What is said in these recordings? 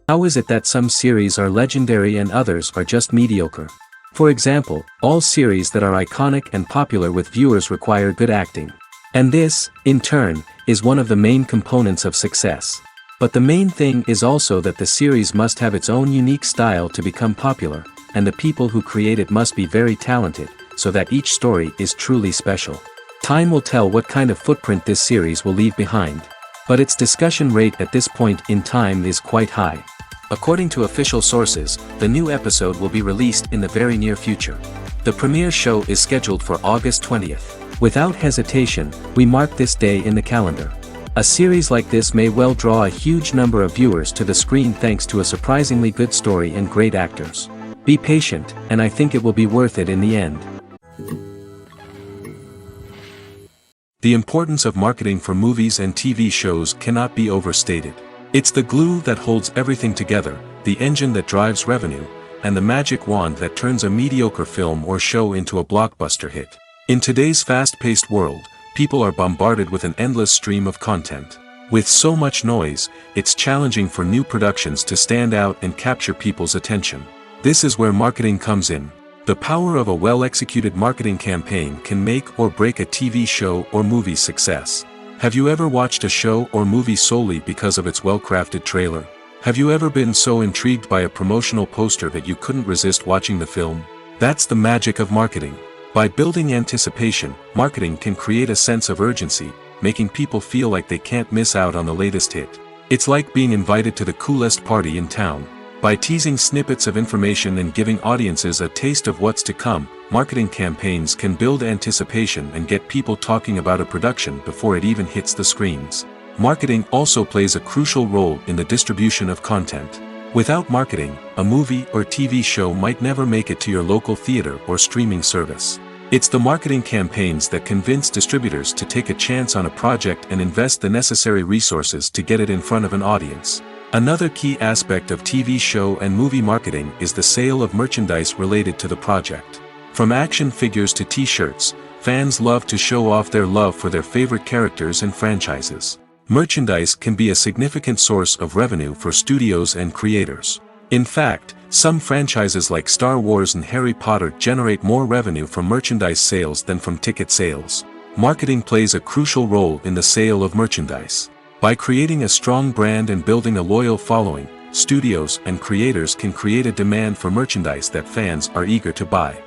How is it that some series are legendary and others are just mediocre? For example, all series that are iconic and popular with viewers require good acting. And this, in turn, is one of the main components of success. But the main thing is also that the series must have its own unique style to become popular, and the people who create it must be very talented, so that each story is truly special. Time will tell what kind of footprint this series will leave behind. But its discussion rate at this point in time is quite high. According to official sources, the new episode will be released in the very near future. The premiere show is scheduled for August 20th. Without hesitation, we mark this day in the calendar. A series like this may well draw a huge number of viewers to the screen thanks to a surprisingly good story and great actors. Be patient, and I think it will be worth it in the end. The importance of marketing for movies and TV shows cannot be overstated. It's the glue that holds everything together, the engine that drives revenue, and the magic wand that turns a mediocre film or show into a blockbuster hit. In today's fast-paced world, people are bombarded with an endless stream of content. With so much noise, it's challenging for new productions to stand out and capture people's attention. This is where marketing comes in. The power of a well-executed marketing campaign can make or break a TV show or movie's success. Have you ever watched a show or movie solely because of its well-crafted trailer? Have you ever been so intrigued by a promotional poster that you couldn't resist watching the film? That's the magic of marketing. By building anticipation, marketing can create a sense of urgency, making people feel like they can't miss out on the latest hit. It's like being invited to the coolest party in town. By teasing snippets of information and giving audiences a taste of what's to come, marketing campaigns can build anticipation and get people talking about a production before it even hits the screens. Marketing also plays a crucial role in the distribution of content. Without marketing, a movie or TV show might never make it to your local theater or streaming service. It's the marketing campaigns that convince distributors to take a chance on a project and invest the necessary resources to get it in front of an audience. Another key aspect of TV show and movie marketing is the sale of merchandise related to the project. From action figures to t-shirts, fans love to show off their love for their favorite characters and franchises. Merchandise can be a significant source of revenue for studios and creators. In fact, some franchises like Star Wars and Harry Potter generate more revenue from merchandise sales than from ticket sales. Marketing plays a crucial role in the sale of merchandise. By creating a strong brand and building a loyal following, studios and creators can create a demand for merchandise that fans are eager to buy.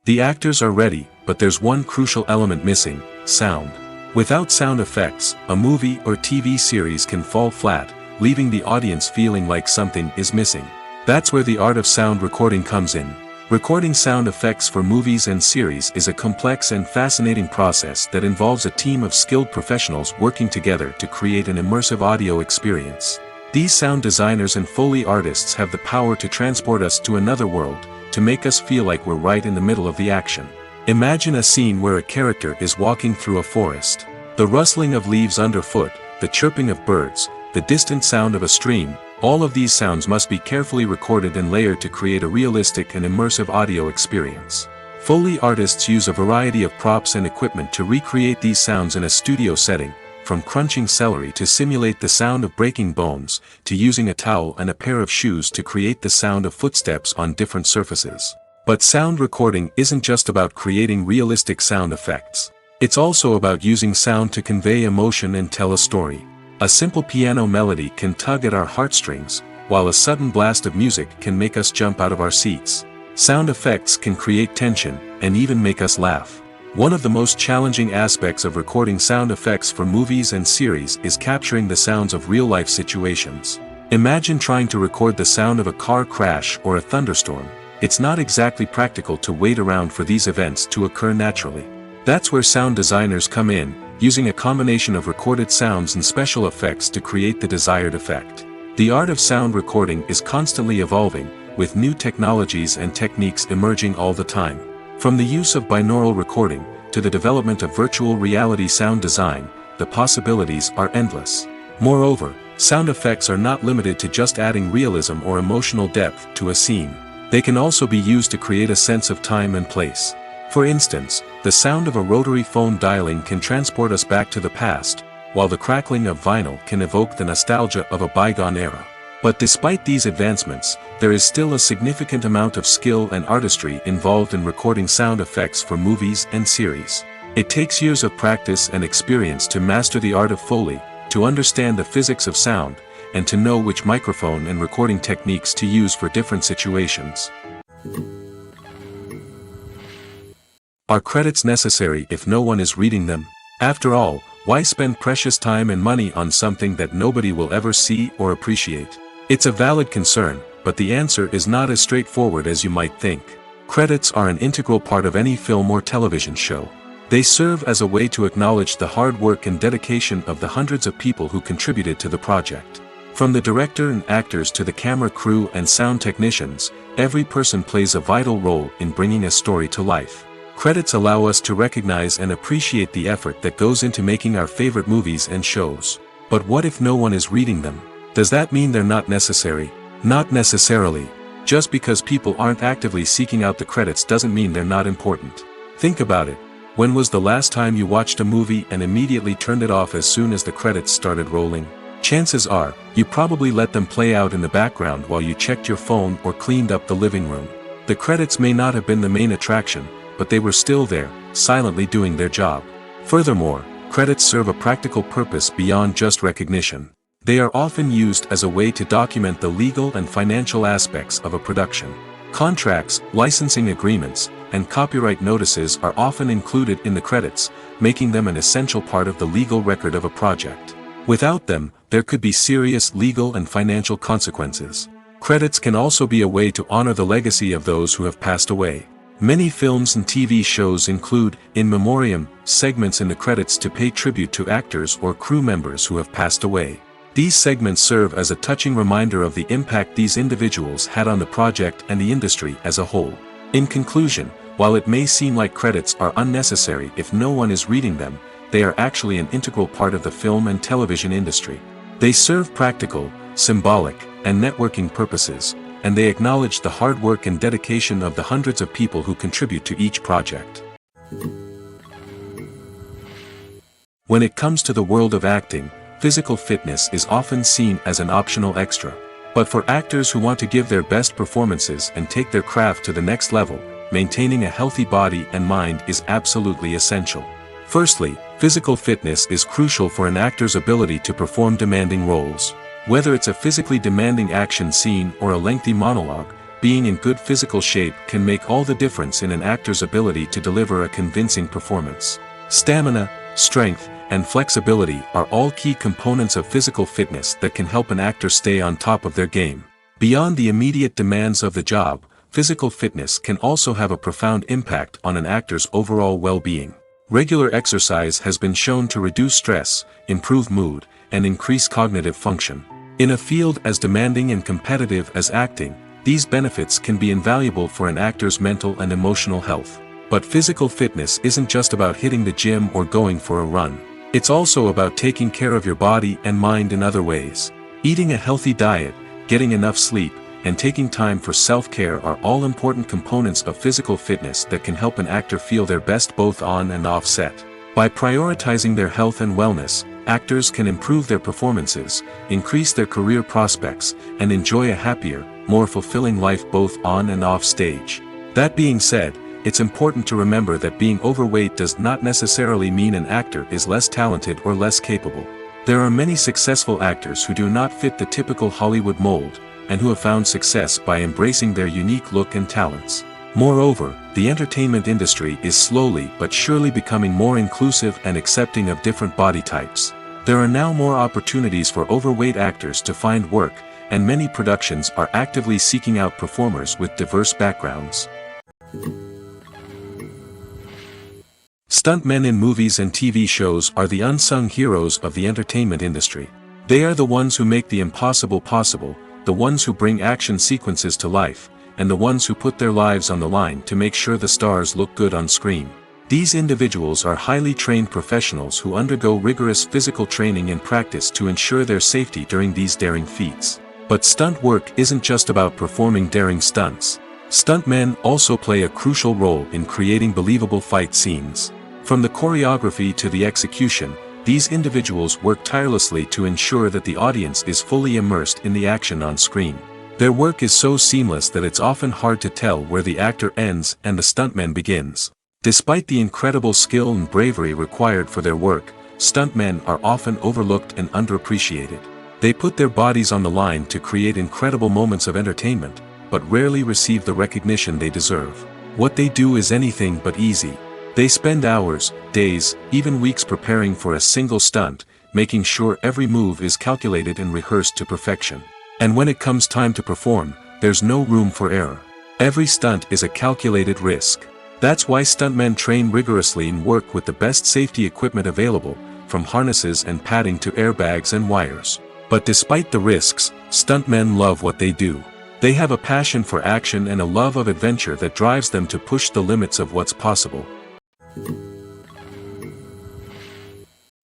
The actors are ready, but there's one crucial element missing: sound. Without sound effects, a movie or TV series can fall flat, leaving the audience feeling like something is missing. That's where the art of sound recording comes in. Recording sound effects for movies and series is a complex and fascinating process that involves a team of skilled professionals working together to create an immersive audio experience. These sound designers and Foley artists have the power to transport us to another world, to make us feel like we're right in the middle of the action. Imagine a scene where a character is walking through a forest. The rustling of leaves underfoot, the chirping of birds, the distant sound of a stream, all of these sounds must be carefully recorded and layered to create a realistic and immersive audio experience. Foley artists use a variety of props and equipment to recreate these sounds in a studio setting, from crunching celery to simulate the sound of breaking bones, to using a towel and a pair of shoes to create the sound of footsteps on different surfaces. But sound recording isn't just about creating realistic sound effects. It's also about using sound to convey emotion and tell a story. A simple piano melody can tug at our heartstrings, while a sudden blast of music can make us jump out of our seats. Sound effects can create tension, and even make us laugh. One of the most challenging aspects of recording sound effects for movies and series is capturing the sounds of real-life situations. Imagine trying to record the sound of a car crash or a thunderstorm. It's not exactly practical to wait around for these events to occur naturally. That's where sound designers come in, using a combination of recorded sounds and special effects to create the desired effect. The art of sound recording is constantly evolving, with new technologies and techniques emerging all the time. From the use of binaural recording, to the development of virtual reality sound design, the possibilities are endless. Moreover, sound effects are not limited to just adding realism or emotional depth to a scene. They can also be used to create a sense of time and place. For instance, the sound of a rotary phone dialing can transport us back to the past, while the crackling of vinyl can evoke the nostalgia of a bygone era. But despite these advancements, there is still a significant amount of skill and artistry involved in recording sound effects for movies and series. It takes years of practice and experience to master the art of Foley, to understand the physics of sound, and to know which microphone and recording techniques to use for different situations. Are credits necessary if no one is reading them? After all, why spend precious time and money on something that nobody will ever see or appreciate? It's a valid concern, but the answer is not as straightforward as you might think. Credits are an integral part of any film or television show. They serve as a way to acknowledge the hard work and dedication of the hundreds of people who contributed to the project. From the director and actors to the camera crew and sound technicians, every person plays a vital role in bringing a story to life. Credits allow us to recognize and appreciate the effort that goes into making our favorite movies and shows. But what if no one is reading them? Does that mean they're not necessary? Not necessarily. Just because people aren't actively seeking out the credits doesn't mean they're not important. Think about it. When was the last time you watched a movie and immediately turned it off as soon as the credits started rolling? Chances are, you probably let them play out in the background while you checked your phone or cleaned up the living room. The credits may not have been the main attraction, but they were still there, silently doing their job. Furthermore, credits serve a practical purpose beyond just recognition. They are often used as a way to document the legal and financial aspects of a production. Contracts, licensing agreements, and copyright notices are often included in the credits, making them an essential part of the legal record of a project. Without them, there could be serious legal and financial consequences. Credits can also be a way to honor the legacy of those who have passed away. Many films and TV shows include, in memoriam, segments in the credits to pay tribute to actors or crew members who have passed away. These segments serve as a touching reminder of the impact these individuals had on the project and the industry as a whole. In conclusion, while it may seem like credits are unnecessary if no one is reading them, they are actually an integral part of the film and television industry. They serve practical, symbolic, and networking purposes, and they acknowledge the hard work and dedication of the hundreds of people who contribute to each project. When it comes to the world of acting, physical fitness is often seen as an optional extra. But for actors who want to give their best performances and take their craft to the next level, maintaining a healthy body and mind is absolutely essential. Firstly, physical fitness is crucial for an actor's ability to perform demanding roles. Whether it's a physically demanding action scene or a lengthy monologue, being in good physical shape can make all the difference in an actor's ability to deliver a convincing performance. Stamina, strength, and flexibility are all key components of physical fitness that can help an actor stay on top of their game. Beyond the immediate demands of the job, physical fitness can also have a profound impact on an actor's overall well-being. Regular exercise has been shown to reduce stress, improve mood, and increase cognitive function. In a field as demanding and competitive as acting, these benefits can be invaluable for an actor's mental and emotional health. But physical fitness isn't just about hitting the gym or going for a run. It's also about taking care of your body and mind in other ways. Eating a healthy diet, getting enough sleep, and taking time for self-care are all important components of physical fitness that can help an actor feel their best both on and off set. By prioritizing their health and wellness, actors can improve their performances, increase their career prospects, and enjoy a happier, more fulfilling life both on and off stage. That being said, it's important to remember that being overweight does not necessarily mean an actor is less talented or less capable. There are many successful actors who do not fit the typical Hollywood mold, and who have found success by embracing their unique look and talents. Moreover, the entertainment industry is slowly but surely becoming more inclusive and accepting of different body types. There are now more opportunities for overweight actors to find work, and many productions are actively seeking out performers with diverse backgrounds. Stuntmen in movies and TV shows are the unsung heroes of the entertainment industry. They are the ones who make the impossible possible, the ones who bring action sequences to life, and the ones who put their lives on the line to make sure the stars look good on screen. These individuals are highly trained professionals who undergo rigorous physical training and practice to ensure their safety during these daring feats. But stunt work isn't just about performing daring stunts. Stuntmen also play a crucial role in creating believable fight scenes. From the choreography to the execution, These individuals work tirelessly to ensure that the audience is fully immersed in the action on screen. Their work is so seamless that it's often hard to tell where the actor ends and the stuntman begins. Despite the incredible skill and bravery required for their work, stuntmen are often overlooked and underappreciated. They put their bodies on the line to create incredible moments of entertainment, but rarely receive the recognition they deserve. What they do is anything but easy. They spend hours, days, even weeks preparing for a single stunt, making sure every move is calculated and rehearsed to perfection. And when it comes time to perform, there's no room for error. Every stunt is a calculated risk. That's why stuntmen train rigorously and work with the best safety equipment available, from harnesses and padding to airbags and wires. But despite the risks, stuntmen love what they do. They have a passion for action and a love of adventure that drives them to push the limits of what's possible.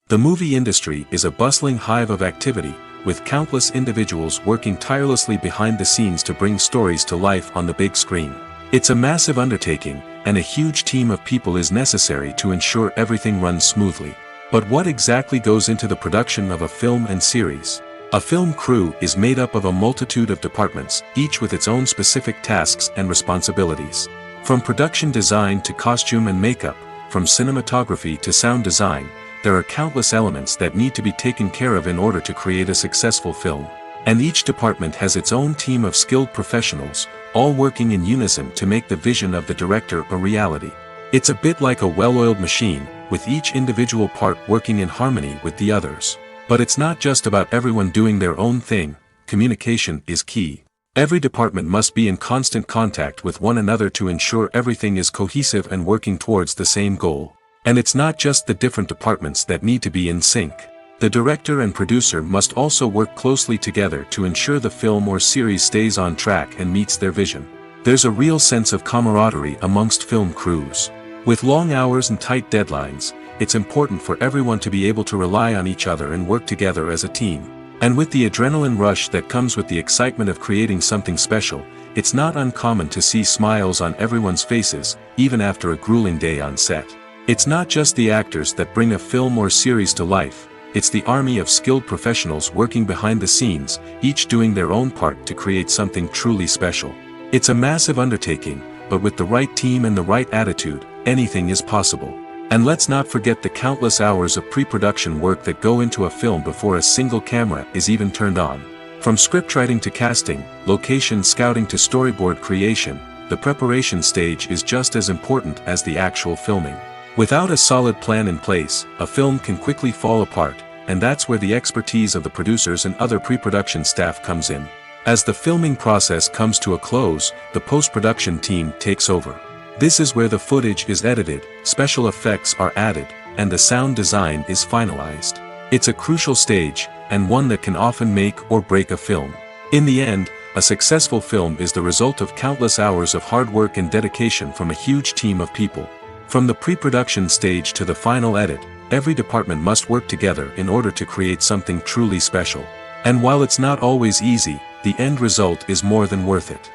The movie industry is a bustling hive of activity, with countless individuals working tirelessly behind the scenes to bring stories to life on the big screen. It's a massive undertaking, and a huge team of people is necessary to ensure everything runs smoothly. But what exactly goes into the production of a film and series? A film crew is made up of a multitude of departments, each with its own specific tasks and responsibilities. From production design to costume and makeup, from cinematography to sound design, there are countless elements that need to be taken care of in order to create a successful film. And each department has its own team of skilled professionals, all working in unison to make the vision of the director a reality. It's a bit like a well-oiled machine, with each individual part working in harmony with the others. But it's not just about everyone doing their own thing. Communication is key. Every department must be in constant contact with one another to ensure everything is cohesive and working towards the same goal. And it's not just the different departments that need to be in sync. The director and producer must also work closely together to ensure the film or series stays on track and meets their vision. There's a real sense of camaraderie amongst film crews. With long hours and tight deadlines, it's important for everyone to be able to rely on each other and work together as a team. And with the adrenaline rush that comes with the excitement of creating something special, it's not uncommon to see smiles on everyone's faces, even after a grueling day on set. It's not just the actors that bring a film or series to life, it's the army of skilled professionals working behind the scenes, each doing their own part to create something truly special. It's a massive undertaking, but with the right team and the right attitude, anything is possible. And let's not forget the countless hours of pre-production work that go into a film before a single camera is even turned on. From scriptwriting to casting, location scouting to storyboard creation, the preparation stage is just as important as the actual filming. Without a solid plan in place, a film can quickly fall apart, and that's where the expertise of the producers and other pre-production staff comes in. As the filming process comes to a close, the post-production team takes over. This is where the footage is edited, special effects are added, and the sound design is finalized. It's a crucial stage, and one that can often make or break a film. In the end, a successful film is the result of countless hours of hard work and dedication from a huge team of people. From the pre-production stage to the final edit, every department must work together in order to create something truly special. And while it's not always easy, the end result is more than worth it.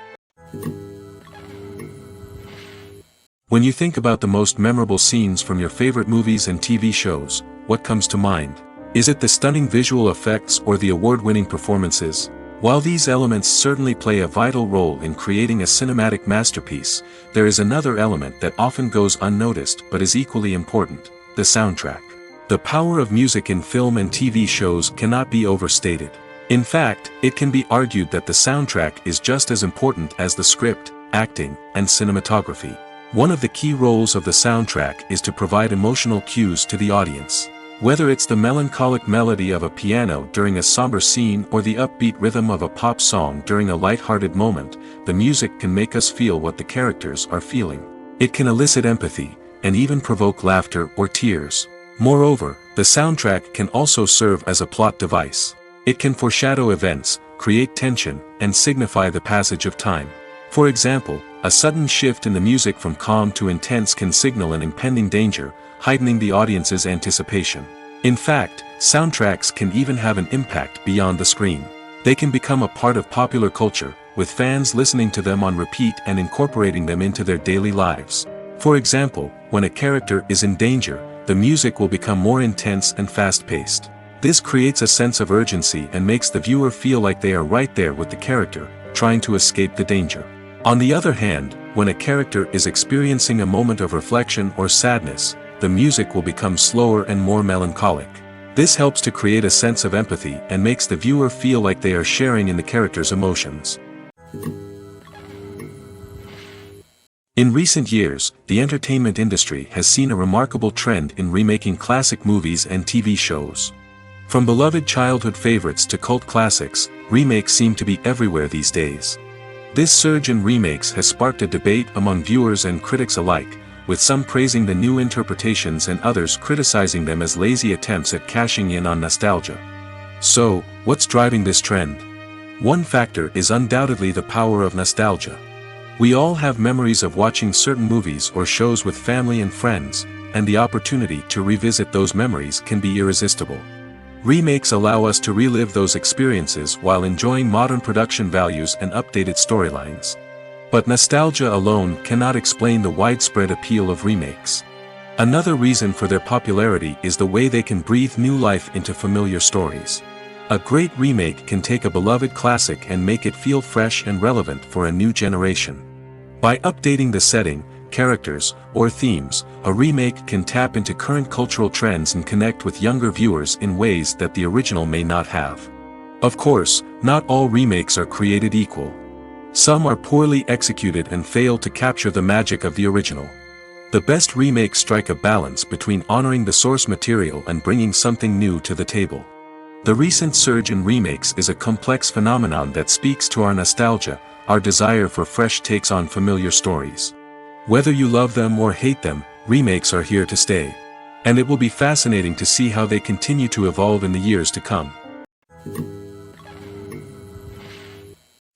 When you think about the most memorable scenes from your favorite movies and TV shows, what comes to mind? Is it the stunning visual effects or the award-winning performances? While these elements certainly play a vital role in creating a cinematic masterpiece, there is another element that often goes unnoticed but is equally important: the soundtrack. The power of music in film and TV shows cannot be overstated. In fact, it can be argued that the soundtrack is just as important as the script, acting, and cinematography. One of the key roles of the soundtrack is to provide emotional cues to the audience. Whether it's the melancholic melody of a piano during a somber scene or the upbeat rhythm of a pop song during a light-hearted moment, the music can make us feel what the characters are feeling. It can elicit empathy, and even provoke laughter or tears. Moreover, the soundtrack can also serve as a plot device. It can foreshadow events, create tension, and signify the passage of time. For example, a sudden shift in the music from calm to intense can signal an impending danger, heightening the audience's anticipation. In fact, soundtracks can even have an impact beyond the screen. They can become a part of popular culture, with fans listening to them on repeat and incorporating them into their daily lives. For example, when a character is in danger, the music will become more intense and fast-paced. This creates a sense of urgency and makes the viewer feel like they are right there with the character, trying to escape the danger. On the other hand, when a character is experiencing a moment of reflection or sadness, the music will become slower and more melancholic. This helps to create a sense of empathy and makes the viewer feel like they are sharing in the character's emotions. In recent years, the entertainment industry has seen a remarkable trend in remaking classic movies and TV shows. From beloved childhood favorites to cult classics, remakes seem to be everywhere these days. This surge in remakes has sparked a debate among viewers and critics alike, with some praising the new interpretations and others criticizing them as lazy attempts at cashing in on nostalgia. So, what's driving this trend? One factor is undoubtedly the power of nostalgia. We all have memories of watching certain movies or shows with family and friends, and the opportunity to revisit those memories can be irresistible. Remakes allow us to relive those experiences while enjoying modern production values and updated storylines. But nostalgia alone cannot explain the widespread appeal of remakes. Another reason for their popularity is the way they can breathe new life into familiar stories. A great remake can take a beloved classic and make it feel fresh and relevant for a new generation. By updating the setting, characters, or themes, a remake can tap into current cultural trends and connect with younger viewers in ways that the original may not have. Of course, not all remakes are created equal. Some are poorly executed and fail to capture the magic of the original. The best remakes strike a balance between honoring the source material and bringing something new to the table. The recent surge in remakes is a complex phenomenon that speaks to our nostalgia, our desire for fresh takes on familiar stories. Whether you love them or hate them, remakes are here to stay. And it will be fascinating to see how they continue to evolve in the years to come.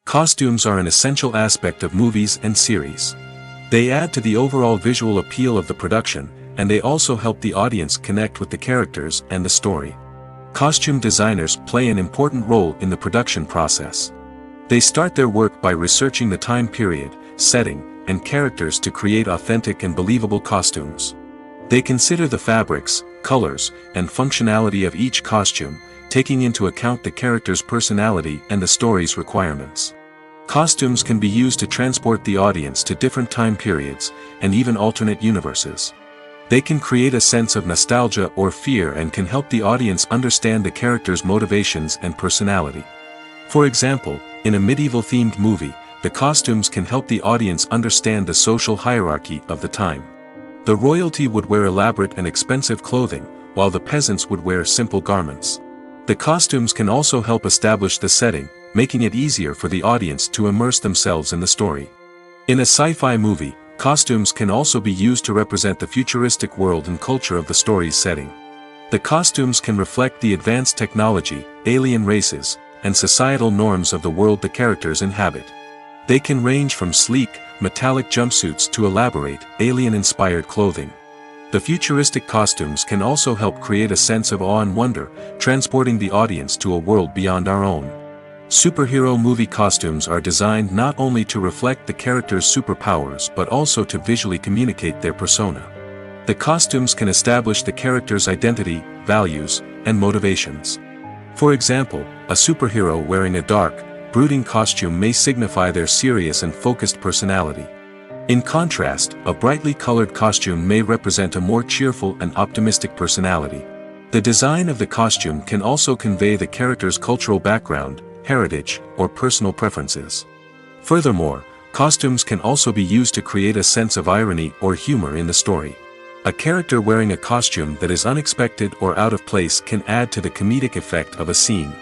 Costumes are an essential aspect of movies and series. They add to the overall visual appeal of the production, and they also help the audience connect with the characters and the story. Costume designers play an important role in the production process. They start their work by researching the time period, setting, and characters to create authentic and believable costumes. They consider the fabrics, colors, and functionality of each costume, taking into account the character's personality and the story's requirements. Costumes can be used to transport the audience to different time periods, and even alternate universes. They can create a sense of nostalgia or fear and can help the audience understand the character's motivations and personality. For example, in a medieval-themed movie, the costumes can help the audience understand the social hierarchy of the time. The royalty would wear elaborate and expensive clothing, while the peasants would wear simple garments. The costumes can also help establish the setting, making it easier for the audience to immerse themselves in the story. In a sci-fi movie, costumes can also be used to represent the futuristic world and culture of the story's setting. The costumes can reflect the advanced technology, alien races, and societal norms of the world the characters inhabit. They can range from sleek, metallic jumpsuits to elaborate, alien-inspired clothing. The futuristic costumes can also help create a sense of awe and wonder, transporting the audience to a world beyond our own. Superhero movie costumes are designed not only to reflect the character's superpowers but also to visually communicate their persona. The costumes can establish the character's identity, values, and motivations. For example, a superhero wearing a dark, brooding costume may signify their serious and focused personality. In contrast, a brightly colored costume may represent a more cheerful and optimistic personality. The design of the costume can also convey the character's cultural background, heritage, or personal preferences. Furthermore, costumes can also be used to create a sense of irony or humor in the story. A character wearing a costume that is unexpected or out of place can add to the comedic effect of a scene.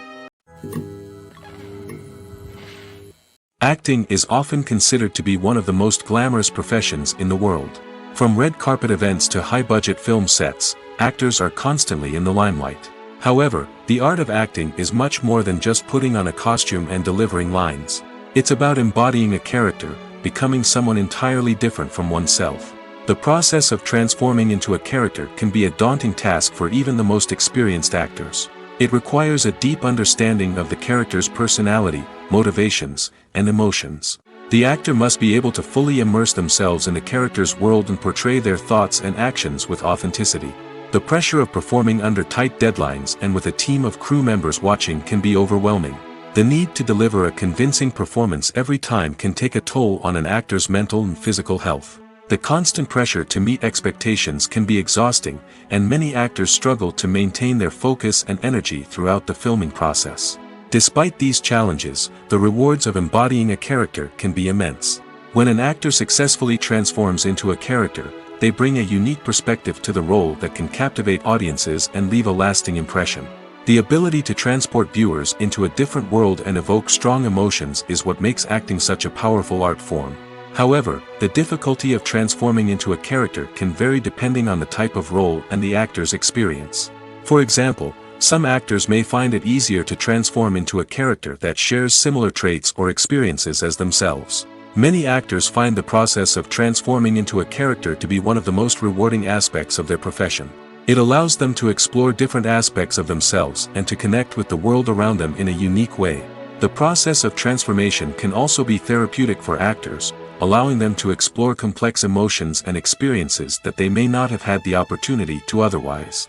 Acting is often considered to be one of the most glamorous professions in the world. From red carpet events to high-budget film sets, actors are constantly in the limelight. However, the art of acting is much more than just putting on a costume and delivering lines. It's about embodying a character, becoming someone entirely different from oneself. The process of transforming into a character can be a daunting task for even the most experienced actors. It requires a deep understanding of the character's personality, motivations, and emotions. The actor must be able to fully immerse themselves in the character's world and portray their thoughts and actions with authenticity. The pressure of performing under tight deadlines and with a team of crew members watching can be overwhelming. The need to deliver a convincing performance every time can take a toll on an actor's mental and physical health. The constant pressure to meet expectations can be exhausting, and many actors struggle to maintain their focus and energy throughout the filming process. Despite these challenges, the rewards of embodying a character can be immense. When an actor successfully transforms into a character, they bring a unique perspective to the role that can captivate audiences and leave a lasting impression. The ability to transport viewers into a different world and evoke strong emotions is what makes acting such a powerful art form. However, the difficulty of transforming into a character can vary depending on the type of role and the actor's experience. For example, some actors may find it easier to transform into a character that shares similar traits or experiences as themselves. Many actors find the process of transforming into a character to be one of the most rewarding aspects of their profession. It allows them to explore different aspects of themselves and to connect with the world around them in a unique way. The process of transformation can also be therapeutic for actors, allowing them to explore complex emotions and experiences that they may not have had the opportunity to otherwise.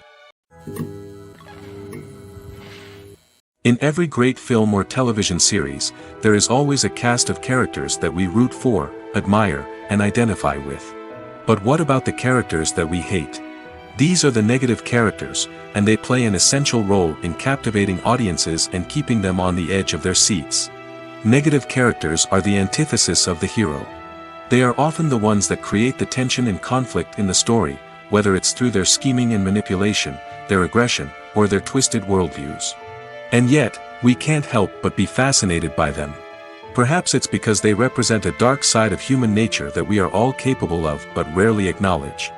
In every great film or television series, there is always a cast of characters that we root for, admire, and identify with. But what about the characters that we hate? These are the negative characters, and they play an essential role in captivating audiences and keeping them on the edge of their seats. Negative characters are the antithesis of the hero. They are often the ones that create the tension and conflict in the story, whether it's through their scheming and manipulation, their aggression, or their twisted worldviews. And yet, we can't help but be fascinated by them. Perhaps it's because they represent a dark side of human nature that we are all capable of but rarely acknowledge.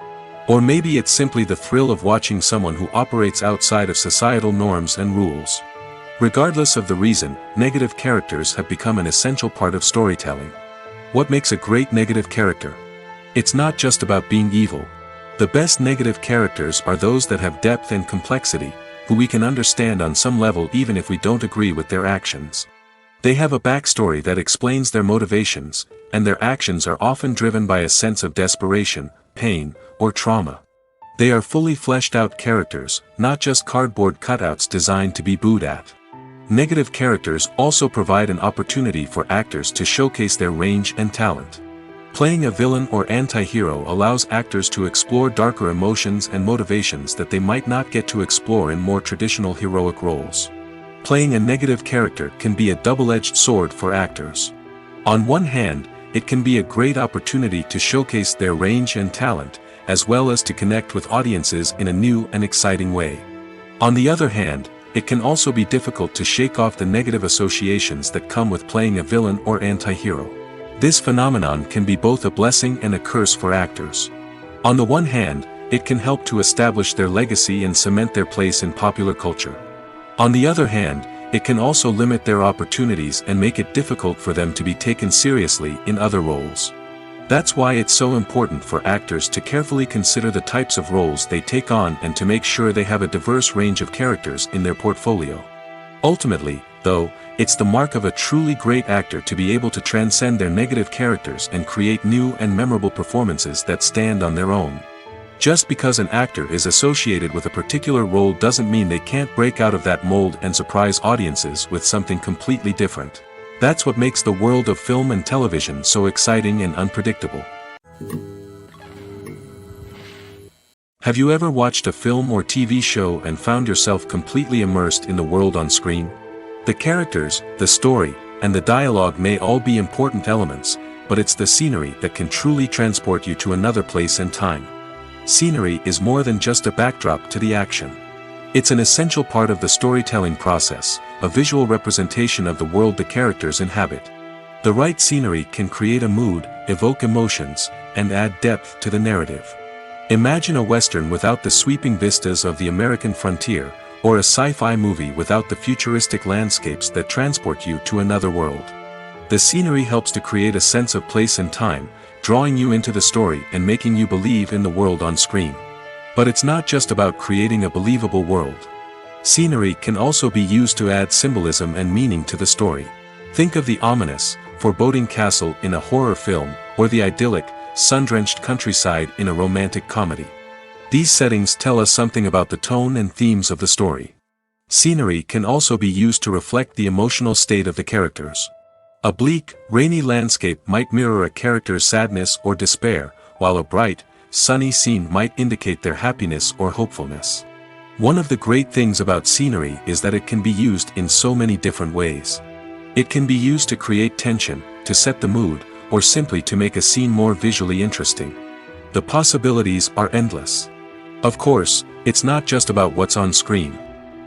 Or maybe it's simply the thrill of watching someone who operates outside of societal norms and rules. Regardless of the reason, negative characters have become an essential part of storytelling. What makes a great negative character? It's not just about being evil. The best negative characters are those that have depth and complexity, who we can understand on some level even if we don't agree with their actions. They have a backstory that explains their motivations, and their actions are often driven by a sense of desperation, pain, or trauma. They are fully fleshed out characters, not just cardboard cutouts designed to be booed at. Negative characters also provide an opportunity for actors to showcase their range and talent. Playing a villain or anti-hero allows actors to explore darker emotions and motivations that they might not get to explore in more traditional heroic roles. Playing a negative character can be a double-edged sword for actors. On one hand, it can be a great opportunity to showcase their range and talent, as well as to connect with audiences in a new and exciting way. On the other hand, it can also be difficult to shake off the negative associations that come with playing a villain or anti-hero. This phenomenon can be both a blessing and a curse for actors. On the one hand, it can help to establish their legacy and cement their place in popular culture. On the other hand, it can also limit their opportunities and make it difficult for them to be taken seriously in other roles. That's why it's so important for actors to carefully consider the types of roles they take on and to make sure they have a diverse range of characters in their portfolio. Ultimately, though, it's the mark of a truly great actor to be able to transcend their negative characters and create new and memorable performances that stand on their own. Just because an actor is associated with a particular role doesn't mean they can't break out of that mold and surprise audiences with something completely different. That's what makes the world of film and television so exciting and unpredictable. Have you ever watched a film or TV show and found yourself completely immersed in the world on screen? The characters, the story, and the dialogue may all be important elements, but it's the scenery that can truly transport you to another place and time. Scenery is more than just a backdrop to the action. It's an essential part of the storytelling process, a visual representation of the world the characters inhabit. The right scenery can create a mood, evoke emotions, and add depth to the narrative. Imagine a Western without the sweeping vistas of the American frontier, or a sci-fi movie without the futuristic landscapes that transport you to another world. The scenery helps to create a sense of place and time, drawing you into the story and making you believe in the world on screen. But it's not just about creating a believable world. Scenery can also be used to add symbolism and meaning to the story. Think of the ominous, foreboding castle in a horror film, or the idyllic, sun-drenched countryside in a romantic comedy. These settings tell us something about the tone and themes of the story. Scenery can also be used to reflect the emotional state of the characters. A bleak, rainy landscape might mirror a character's sadness or despair, while a bright, sunny scene might indicate their happiness or hopefulness. One of the great things about scenery is that it can be used in so many different ways. It can be used to create tension, to set the mood, or simply to make a scene more visually interesting. The possibilities are endless. Of course, it's not just about what's on screen.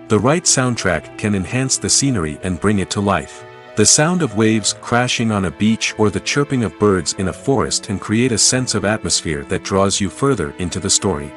The right soundtrack can enhance the scenery and bring it to life. The sound of waves crashing on a beach or the chirping of birds in a forest can create a sense of atmosphere that draws you further into the story.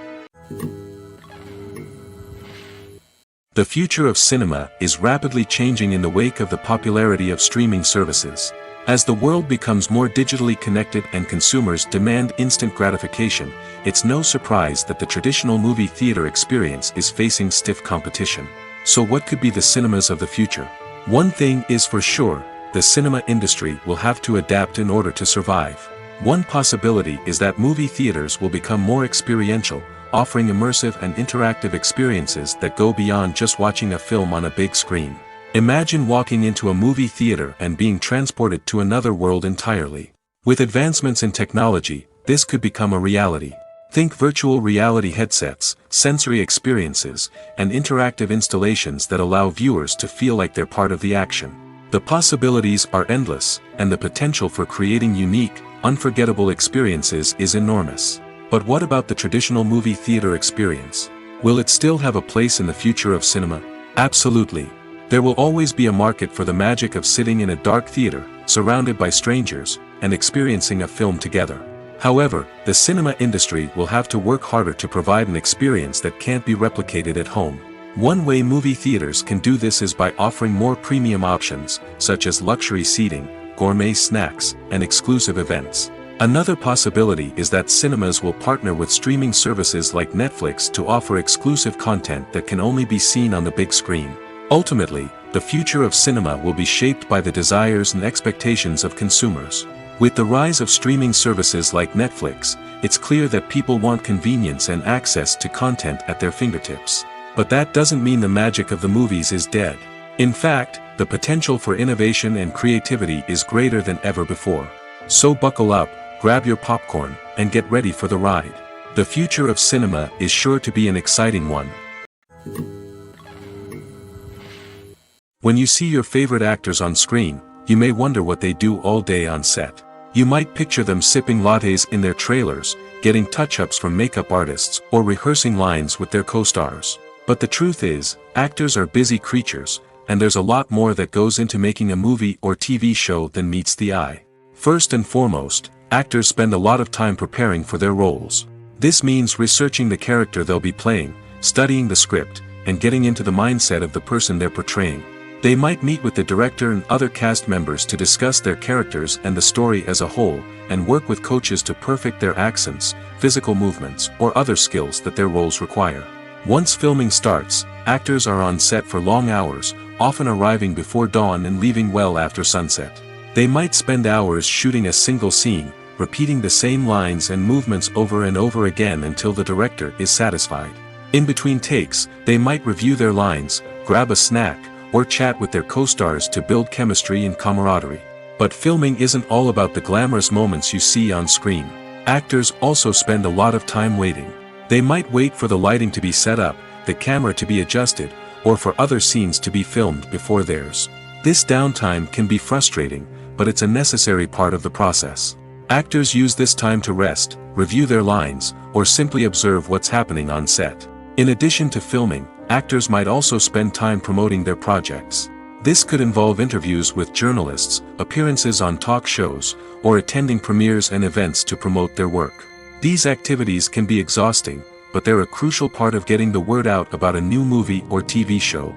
The future of cinema is rapidly changing in the wake of the popularity of streaming services. As the world becomes more digitally connected and consumers demand instant gratification, it's no surprise that the traditional movie theater experience is facing stiff competition. So what could be the cinemas of the future? One thing is for sure, the cinema industry will have to adapt in order to survive. One possibility is that movie theaters will become more experiential, offering immersive and interactive experiences that go beyond just watching a film on a big screen. Imagine walking into a movie theater and being transported to another world entirely. With advancements in technology, this could become a reality. Think virtual reality headsets, sensory experiences, and interactive installations that allow viewers to feel like they're part of the action. The possibilities are endless, and the potential for creating unique, unforgettable experiences is enormous. But what about the traditional movie theater experience? Will it still have a place in the future of cinema? Absolutely. There will always be a market for the magic of sitting in a dark theater, surrounded by strangers, and experiencing a film together. However, the cinema industry will have to work harder to provide an experience that can't be replicated at home. One way movie theaters can do this is by offering more premium options, such as luxury seating, gourmet snacks, and exclusive events. Another possibility is that cinemas will partner with streaming services like Netflix to offer exclusive content that can only be seen on the big screen. Ultimately, the future of cinema will be shaped by the desires and expectations of consumers. With the rise of streaming services like Netflix, it's clear that people want convenience and access to content at their fingertips. But that doesn't mean the magic of the movies is dead. In fact, the potential for innovation and creativity is greater than ever before. So buckle up, grab your popcorn, and get ready for the ride. The future of cinema is sure to be an exciting one. When you see your favorite actors on screen, you may wonder what they do all day on set. You might picture them sipping lattes in their trailers, getting touch-ups from makeup artists, or rehearsing lines with their co-stars. But the truth is, actors are busy creatures, and there's a lot more that goes into making a movie or TV show than meets the eye. First and foremost, actors spend a lot of time preparing for their roles. This means researching the character they'll be playing, studying the script, and getting into the mindset of the person they're portraying. They might meet with the director and other cast members to discuss their characters and the story as a whole, and work with coaches to perfect their accents, physical movements, or other skills that their roles require. Once filming starts, actors are on set for long hours, often arriving before dawn and leaving well after sunset. They might spend hours shooting a single scene, repeating the same lines and movements over and over again until the director is satisfied. In between takes, they might review their lines, grab a snack, or chat with their co-stars to build chemistry and camaraderie. But filming isn't all about the glamorous moments you see on screen. Actors also spend a lot of time waiting. They might wait for the lighting to be set up, the camera to be adjusted, or for other scenes to be filmed before theirs. This downtime can be frustrating, but it's a necessary part of the process. Actors use this time to rest, review their lines, or simply observe what's happening on set. In addition to filming, actors might also spend time promoting their projects. This could involve interviews with journalists, appearances on talk shows, or attending premieres and events to promote their work. These activities can be exhausting, but they're a crucial part of getting the word out about a new movie or TV show.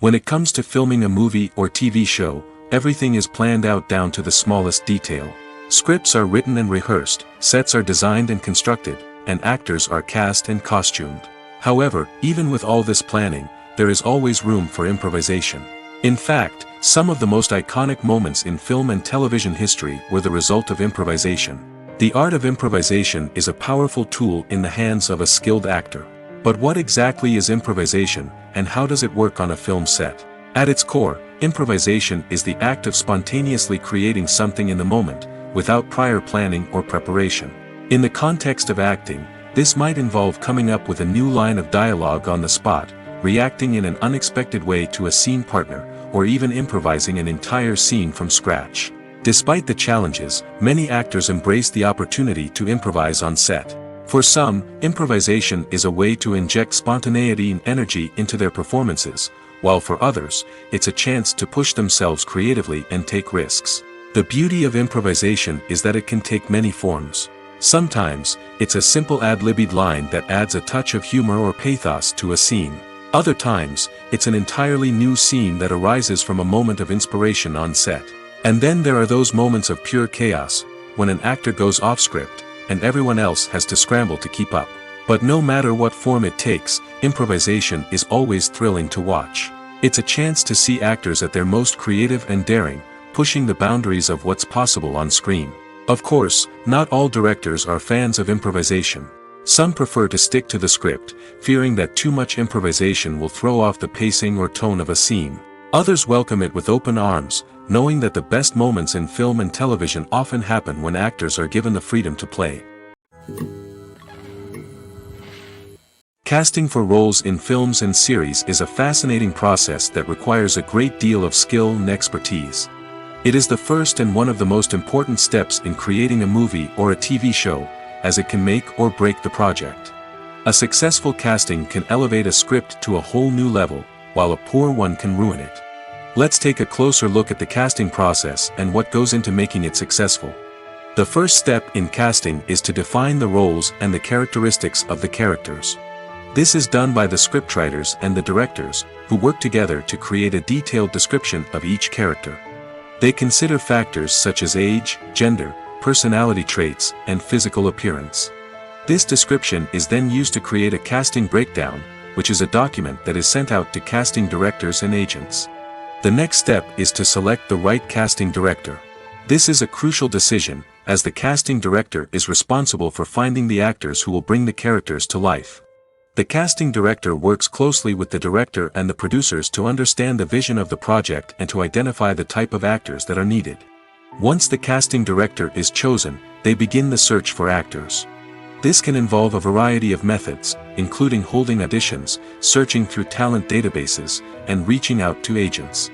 When it comes to filming a movie or TV show, everything is planned out down to the smallest detail. Scripts are written and rehearsed, sets are designed and constructed, and actors are cast and costumed. However, even with all this planning, there is always room for improvisation. In fact, some of the most iconic moments in film and television history were the result of improvisation. The art of improvisation is a powerful tool in the hands of a skilled actor. But what exactly is improvisation, and how does it work on a film set? At its core, improvisation is the act of spontaneously creating something in the moment, without prior planning or preparation. In the context of acting, this might involve coming up with a new line of dialogue on the spot, reacting in an unexpected way to a scene partner, or even improvising an entire scene from scratch. Despite the challenges, many actors embrace the opportunity to improvise on set. For some, improvisation is a way to inject spontaneity and energy into their performances, while for others, it's a chance to push themselves creatively and take risks. The beauty of improvisation is that it can take many forms. Sometimes, it's a simple ad-libbed line that adds a touch of humor or pathos to a scene. Other times, it's an entirely new scene that arises from a moment of inspiration on set. And then there are those moments of pure chaos, when an actor goes off script, and everyone else has to scramble to keep up. But no matter what form it takes, improvisation is always thrilling to watch. It's a chance to see actors at their most creative and daring, pushing the boundaries of what's possible on screen. Of course, not all directors are fans of improvisation. Some prefer to stick to the script, fearing that too much improvisation will throw off the pacing or tone of a scene. Others welcome it with open arms, knowing that the best moments in film and television often happen when actors are given the freedom to play. Casting for roles in films and series is a fascinating process that requires a great deal of skill and expertise. It is the first and one of the most important steps in creating a movie or a TV show, as it can make or break the project. A successful casting can elevate a script to a whole new level, while a poor one can ruin it. Let's take a closer look at the casting process and what goes into making it successful. The first step in casting is to define the roles and the characteristics of the characters. This is done by the scriptwriters and the directors, who work together to create a detailed description of each character. They consider factors such as age, gender, personality traits, and physical appearance. This description is then used to create a casting breakdown, which is a document that is sent out to casting directors and agents. The next step is to select the right casting director. This is a crucial decision, as the casting director is responsible for finding the actors who will bring the characters to life. The casting director works closely with the director and the producers to understand the vision of the project and to identify the type of actors that are needed. Once the casting director is chosen, they begin the search for actors. This can involve a variety of methods, including holding auditions, searching through talent databases, and reaching out to agents.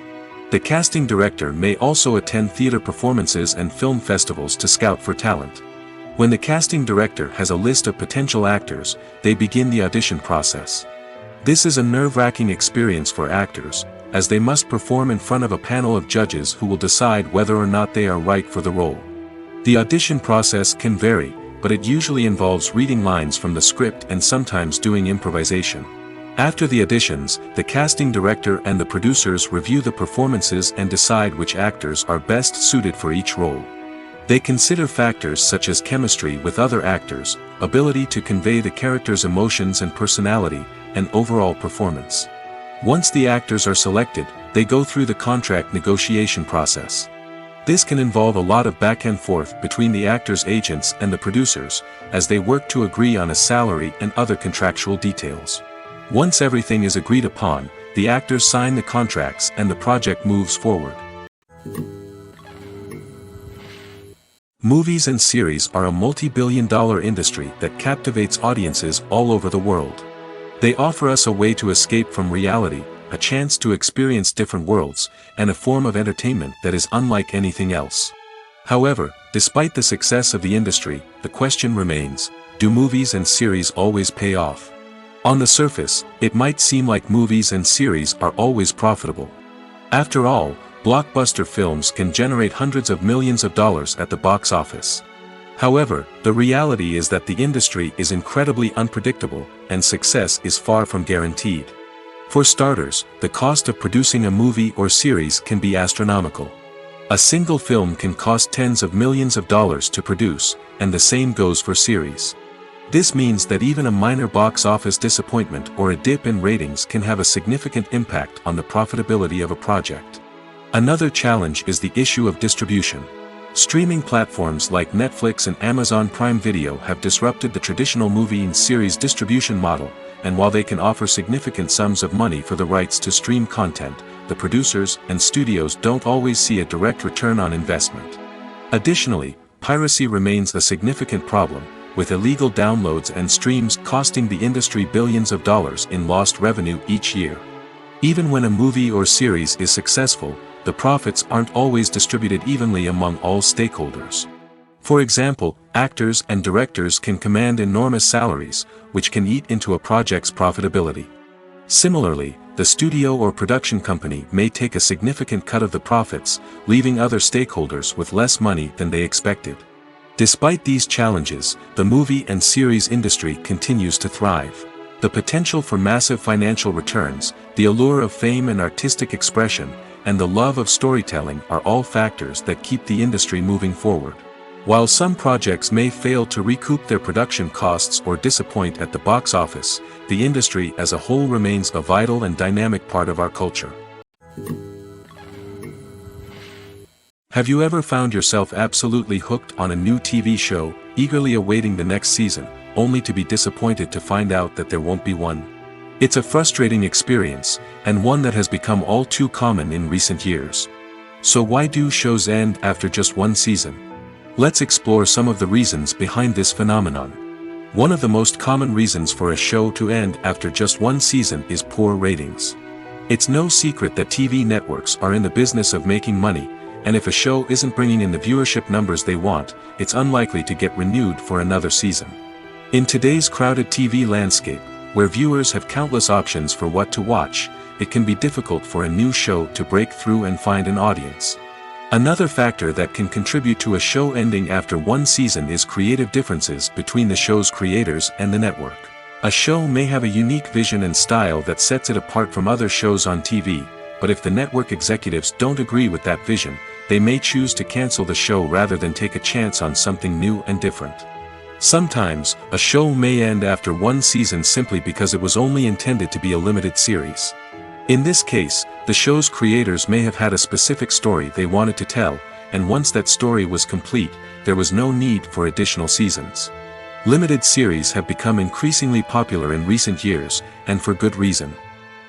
The casting director may also attend theater performances and film festivals to scout for talent. When the casting director has a list of potential actors, they begin the audition process. This is a nerve-wracking experience for actors, as they must perform in front of a panel of judges who will decide whether or not they are right for the role. The audition process can vary, but it usually involves reading lines from the script and sometimes doing improvisation. After the auditions, the casting director and the producers review the performances and decide which actors are best suited for each role. They consider factors such as chemistry with other actors, ability to convey the character's emotions and personality, and overall performance. Once the actors are selected, they go through the contract negotiation process. This can involve a lot of back and forth between the actors' agents and the producers, as they work to agree on a salary and other contractual details. Once everything is agreed upon, the actors sign the contracts and the project moves forward. Movies and series are a multi-billion-dollar industry that captivates audiences all over the world. They offer us a way to escape from reality, a chance to experience different worlds, and a form of entertainment that is unlike anything else. However, despite the success of the industry, the question remains, do movies and series always pay off? On the surface, it might seem like movies and series are always profitable. After all, blockbuster films can generate hundreds of millions of dollars at the box office. However, the reality is that the industry is incredibly unpredictable, and success is far from guaranteed. For starters, the cost of producing a movie or series can be astronomical. A single film can cost tens of millions of dollars to produce, and the same goes for series. This means that even a minor box office disappointment or a dip in ratings can have a significant impact on the profitability of a project. Another challenge is the issue of distribution. Streaming platforms like Netflix and Amazon Prime Video have disrupted the traditional movie and series distribution model, and while they can offer significant sums of money for the rights to stream content, the producers and studios don't always see a direct return on investment. Additionally, piracy remains a significant problem, with illegal downloads and streams costing the industry billions of dollars in lost revenue each year. Even when a movie or series is successful, the profits aren't always distributed evenly among all stakeholders. For example, actors and directors can command enormous salaries, which can eat into a project's profitability. Similarly, the studio or production company may take a significant cut of the profits, leaving other stakeholders with less money than they expected. Despite these challenges, the movie and series industry continues to thrive. The potential for massive financial returns, the allure of fame and artistic expression, and the love of storytelling are all factors that keep the industry moving forward. While some projects may fail to recoup their production costs or disappoint at the box office, the industry as a whole remains a vital and dynamic part of our culture. Have you ever found yourself absolutely hooked on a new TV show, eagerly awaiting the next season, only to be disappointed to find out that there won't be one? It's a frustrating experience, and one that has become all too common in recent years. So why do shows end after just one season? Let's explore some of the reasons behind this phenomenon. One of the most common reasons for a show to end after just one season is poor ratings. It's no secret that TV networks are in the business of making money, and if a show isn't bringing in the viewership numbers they want, it's unlikely to get renewed for another season. In today's crowded TV landscape, where viewers have countless options for what to watch, it can be difficult for a new show to break through and find an audience. Another factor that can contribute to a show ending after one season is creative differences between the show's creators and the network. A show may have a unique vision and style that sets it apart from other shows on TV, but if the network executives don't agree with that vision, they may choose to cancel the show rather than take a chance on something new and different. Sometimes, a show may end after one season simply because it was only intended to be a limited series. In this case, the show's creators may have had a specific story they wanted to tell, and once that story was complete, there was no need for additional seasons. Limited series have become increasingly popular in recent years, and for good reason.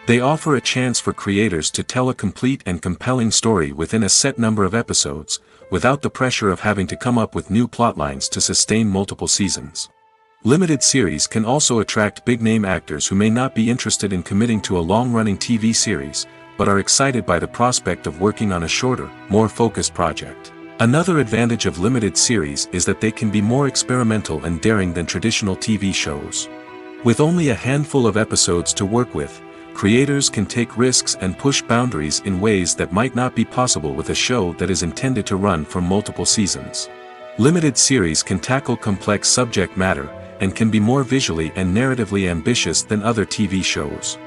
They offer a chance for creators to tell a complete and compelling story within a set number of episodes, without the pressure of having to come up with new plotlines to sustain multiple seasons. Limited series can also attract big-name actors who may not be interested in committing to a long-running TV series, but are excited by the prospect of working on a shorter, more focused project. Another advantage of limited series is that they can be more experimental and daring than traditional TV shows. With only a handful of episodes to work with, creators can take risks and push boundaries in ways that might not be possible with a show that is intended to run for multiple seasons. Limited series can tackle complex subject matter, and can be more visually and narratively ambitious than other TV shows.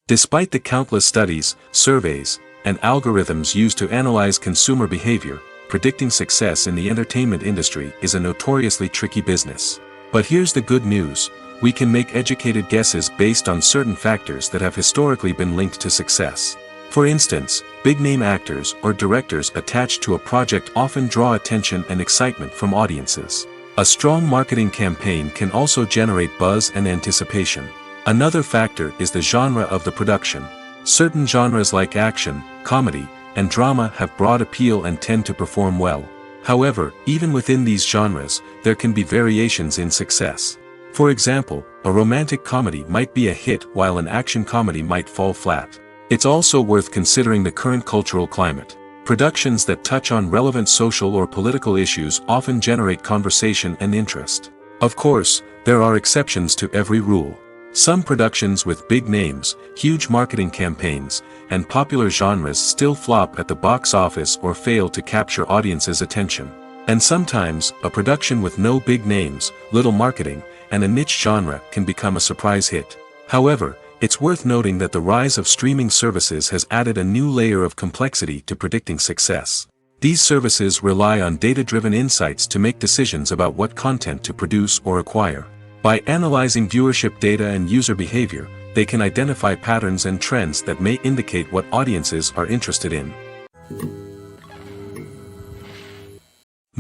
Despite the countless studies, surveys, and algorithms used to analyze consumer behavior, predicting success in the entertainment industry is a notoriously tricky business. But here's the good news: we can make educated guesses based on certain factors that have historically been linked to success. For instance, big-name actors or directors attached to a project often draw attention and excitement from audiences. A strong marketing campaign can also generate buzz and anticipation. Another factor is the genre of the production. Certain genres like action, comedy, and drama have broad appeal and tend to perform well. However, even within these genres, there can be variations in success. For example, a romantic comedy might be a hit while an action comedy might fall flat. It's also worth considering the current cultural climate. Productions that touch on relevant social or political issues often generate conversation and interest. Of course, there are exceptions to every rule. Some productions with big names, huge marketing campaigns, and popular genres still flop at the box office or fail to capture audiences' attention. And sometimes, a production with no big names, little marketing, and a niche genre can become a surprise hit. However, it's worth noting that the rise of streaming services has added a new layer of complexity to predicting success. These services rely on data-driven insights to make decisions about what content to produce or acquire. By analyzing viewership data and user behavior, they can identify patterns and trends that may indicate what audiences are interested in.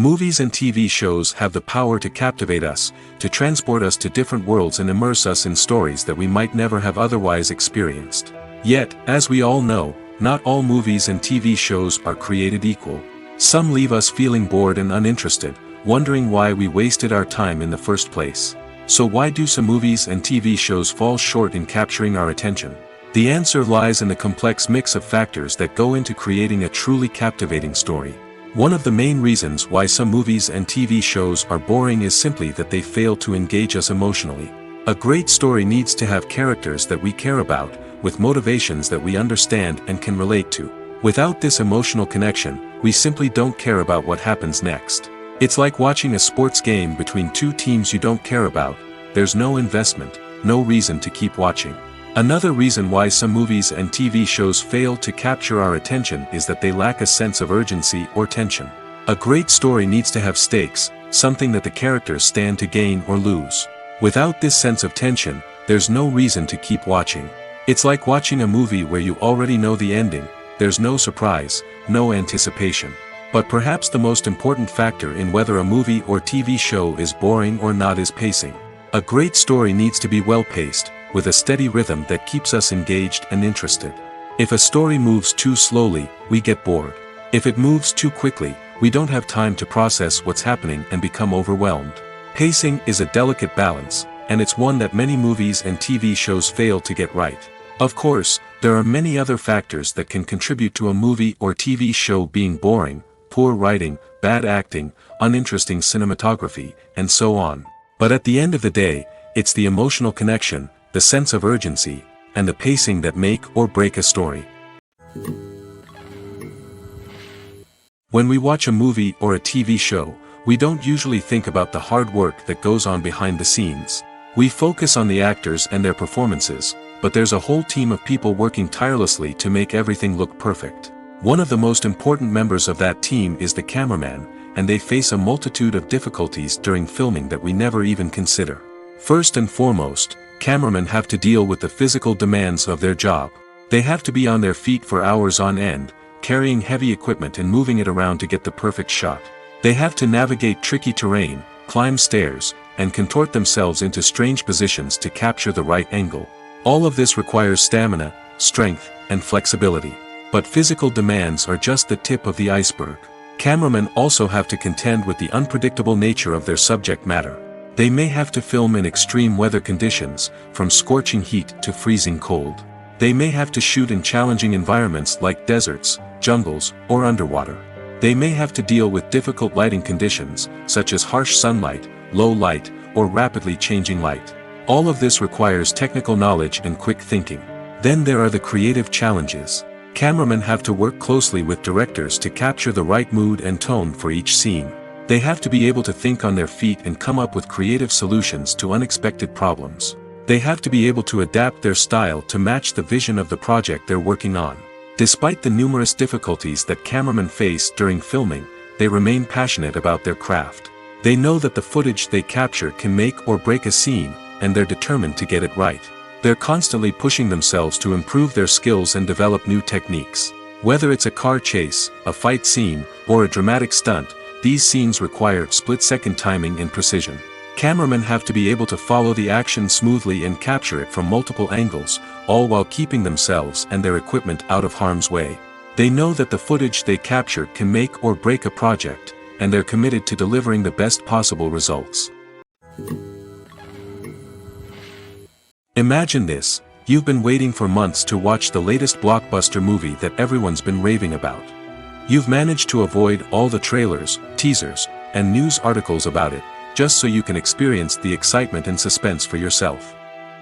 Movies and TV shows have the power to captivate us, to transport us to different worlds and immerse us in stories that we might never have otherwise experienced. Yet, as we all know, not all movies and TV shows are created equal. Some leave us feeling bored and uninterested, wondering why we wasted our time in the first place. So why do some movies and TV shows fall short in capturing our attention? The answer lies in the complex mix of factors that go into creating a truly captivating story. One of the main reasons why some movies and TV shows are boring is simply that they fail to engage us emotionally. A great story needs to have characters that we care about, with motivations that we understand and can relate to. Without this emotional connection, we simply don't care about what happens next. It's like watching a sports game between two teams you don't care about. There's no investment, no reason to keep watching. Another reason why some movies and TV shows fail to capture our attention is that they lack a sense of urgency or tension. A great story needs to have stakes, something that the characters stand to gain or lose. Without this sense of tension, there's no reason to keep watching. It's like watching a movie where you already know the ending. There's no surprise, no anticipation. But perhaps the most important factor in whether a movie or TV show is boring or not is pacing. A great story needs to be well-paced, with a steady rhythm that keeps us engaged and interested. If a story moves too slowly, we get bored. If it moves too quickly, we don't have time to process what's happening and become overwhelmed. Pacing is a delicate balance, and it's one that many movies and TV shows fail to get right. Of course, there are many other factors that can contribute to a movie or TV show being boring: poor writing, bad acting, uninteresting cinematography, and so on. But at the end of the day, it's the emotional connection, the sense of urgency, and the pacing that make or break a story. When we watch a movie or a TV show, we don't usually think about the hard work that goes on behind the scenes. We focus on the actors and their performances, but there's a whole team of people working tirelessly to make everything look perfect. One of the most important members of that team is the cameraman, and they face a multitude of difficulties during filming that we never even consider. First and foremost, cameramen have to deal with the physical demands of their job. They have to be on their feet for hours on end, carrying heavy equipment and moving it around to get the perfect shot. They have to navigate tricky terrain, climb stairs, and contort themselves into strange positions to capture the right angle. All of this requires stamina, strength, and flexibility. But physical demands are just the tip of the iceberg. Cameramen also have to contend with the unpredictable nature of their subject matter. They may have to film in extreme weather conditions, from scorching heat to freezing cold. They may have to shoot in challenging environments like deserts, jungles, or underwater. They may have to deal with difficult lighting conditions, such as harsh sunlight, low light, or rapidly changing light. All of this requires technical knowledge and quick thinking. Then there are the creative challenges. Cameramen have to work closely with directors to capture the right mood and tone for each scene. They have to be able to think on their feet and come up with creative solutions to unexpected problems. They have to be able to adapt their style to match the vision of the project they're working on. Despite the numerous difficulties that cameramen face during filming, they remain passionate about their craft. They know that the footage they capture can make or break a scene, and they're determined to get it right. They're constantly pushing themselves to improve their skills and develop new techniques. Whether it's a car chase, a fight scene, or a dramatic stunt, these scenes require split-second timing and precision. Cameramen have to be able to follow the action smoothly and capture it from multiple angles, all while keeping themselves and their equipment out of harm's way. They know that the footage they capture can make or break a project, and they're committed to delivering the best possible results. Imagine this: you've been waiting for months to watch the latest blockbuster movie that everyone's been raving about. You've managed to avoid all the trailers, teasers, and news articles about it, just so you can experience the excitement and suspense for yourself.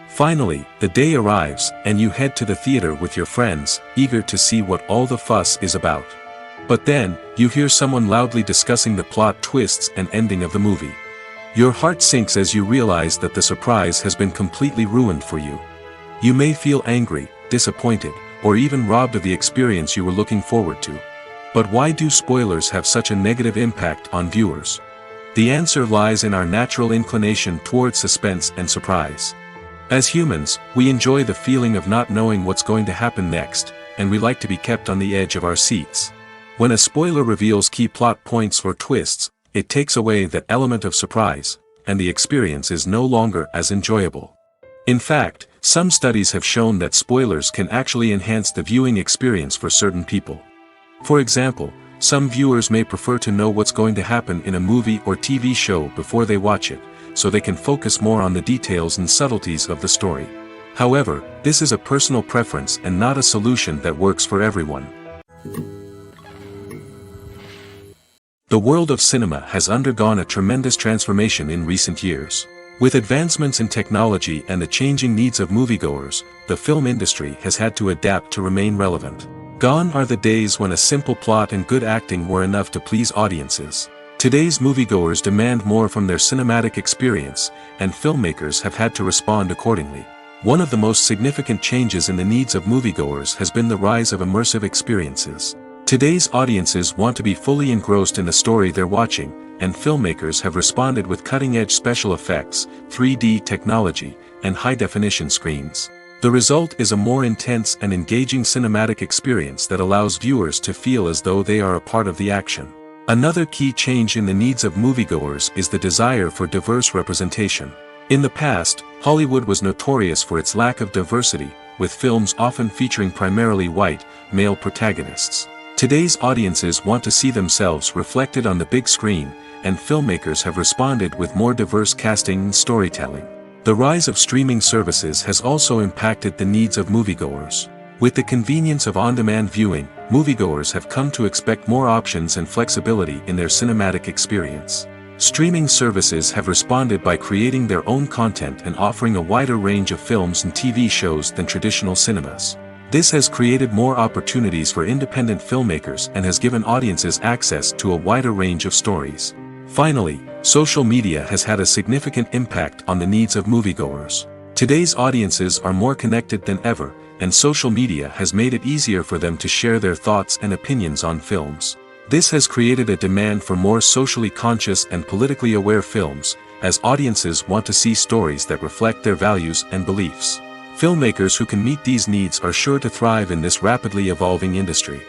Finally, the day arrives, and you head to the theater with your friends, eager to see what all the fuss is about. But then, you hear someone loudly discussing the plot twists and ending of the movie. Your heart sinks as you realize that the surprise has been completely ruined for you. You may feel angry, disappointed, or even robbed of the experience you were looking forward to. But why do spoilers have such a negative impact on viewers? The answer lies in our natural inclination towards suspense and surprise. As humans, we enjoy the feeling of not knowing what's going to happen next, and we like to be kept on the edge of our seats. When a spoiler reveals key plot points or twists, it takes away that element of surprise, and the experience is no longer as enjoyable. In fact, some studies have shown that spoilers can actually enhance the viewing experience for certain people. For example, some viewers may prefer to know what's going to happen in a movie or TV show before they watch it, so they can focus more on the details and subtleties of the story. However, this is a personal preference and not a solution that works for everyone. The world of cinema has undergone a tremendous transformation in recent years. With advancements in technology and the changing needs of moviegoers, the film industry has had to adapt to remain relevant. Gone are the days when a simple plot and good acting were enough to please audiences. Today's moviegoers demand more from their cinematic experience, and filmmakers have had to respond accordingly. One of the most significant changes in the needs of moviegoers has been the rise of immersive experiences. Today's audiences want to be fully engrossed in the story they're watching, and filmmakers have responded with cutting-edge special effects, 3D technology, and high-definition screens. The result is a more intense and engaging cinematic experience that allows viewers to feel as though they are a part of the action. Another key change in the needs of moviegoers is the desire for diverse representation. In the past, Hollywood was notorious for its lack of diversity, with films often featuring primarily white, male protagonists. Today's audiences want to see themselves reflected on the big screen, and filmmakers have responded with more diverse casting and storytelling. The rise of streaming services has also impacted the needs of moviegoers. With the convenience of on-demand viewing, moviegoers have come to expect more options and flexibility in their cinematic experience. Streaming services have responded by creating their own content and offering a wider range of films and TV shows than traditional cinemas. This has created more opportunities for independent filmmakers and has given audiences access to a wider range of stories. Finally, social media has had a significant impact on the needs of moviegoers. Today's audiences are more connected than ever, and social media has made it easier for them to share their thoughts and opinions on films. This has created a demand for more socially conscious and politically aware films, as audiences want to see stories that reflect their values and beliefs. Filmmakers who can meet these needs are sure to thrive in this rapidly evolving industry.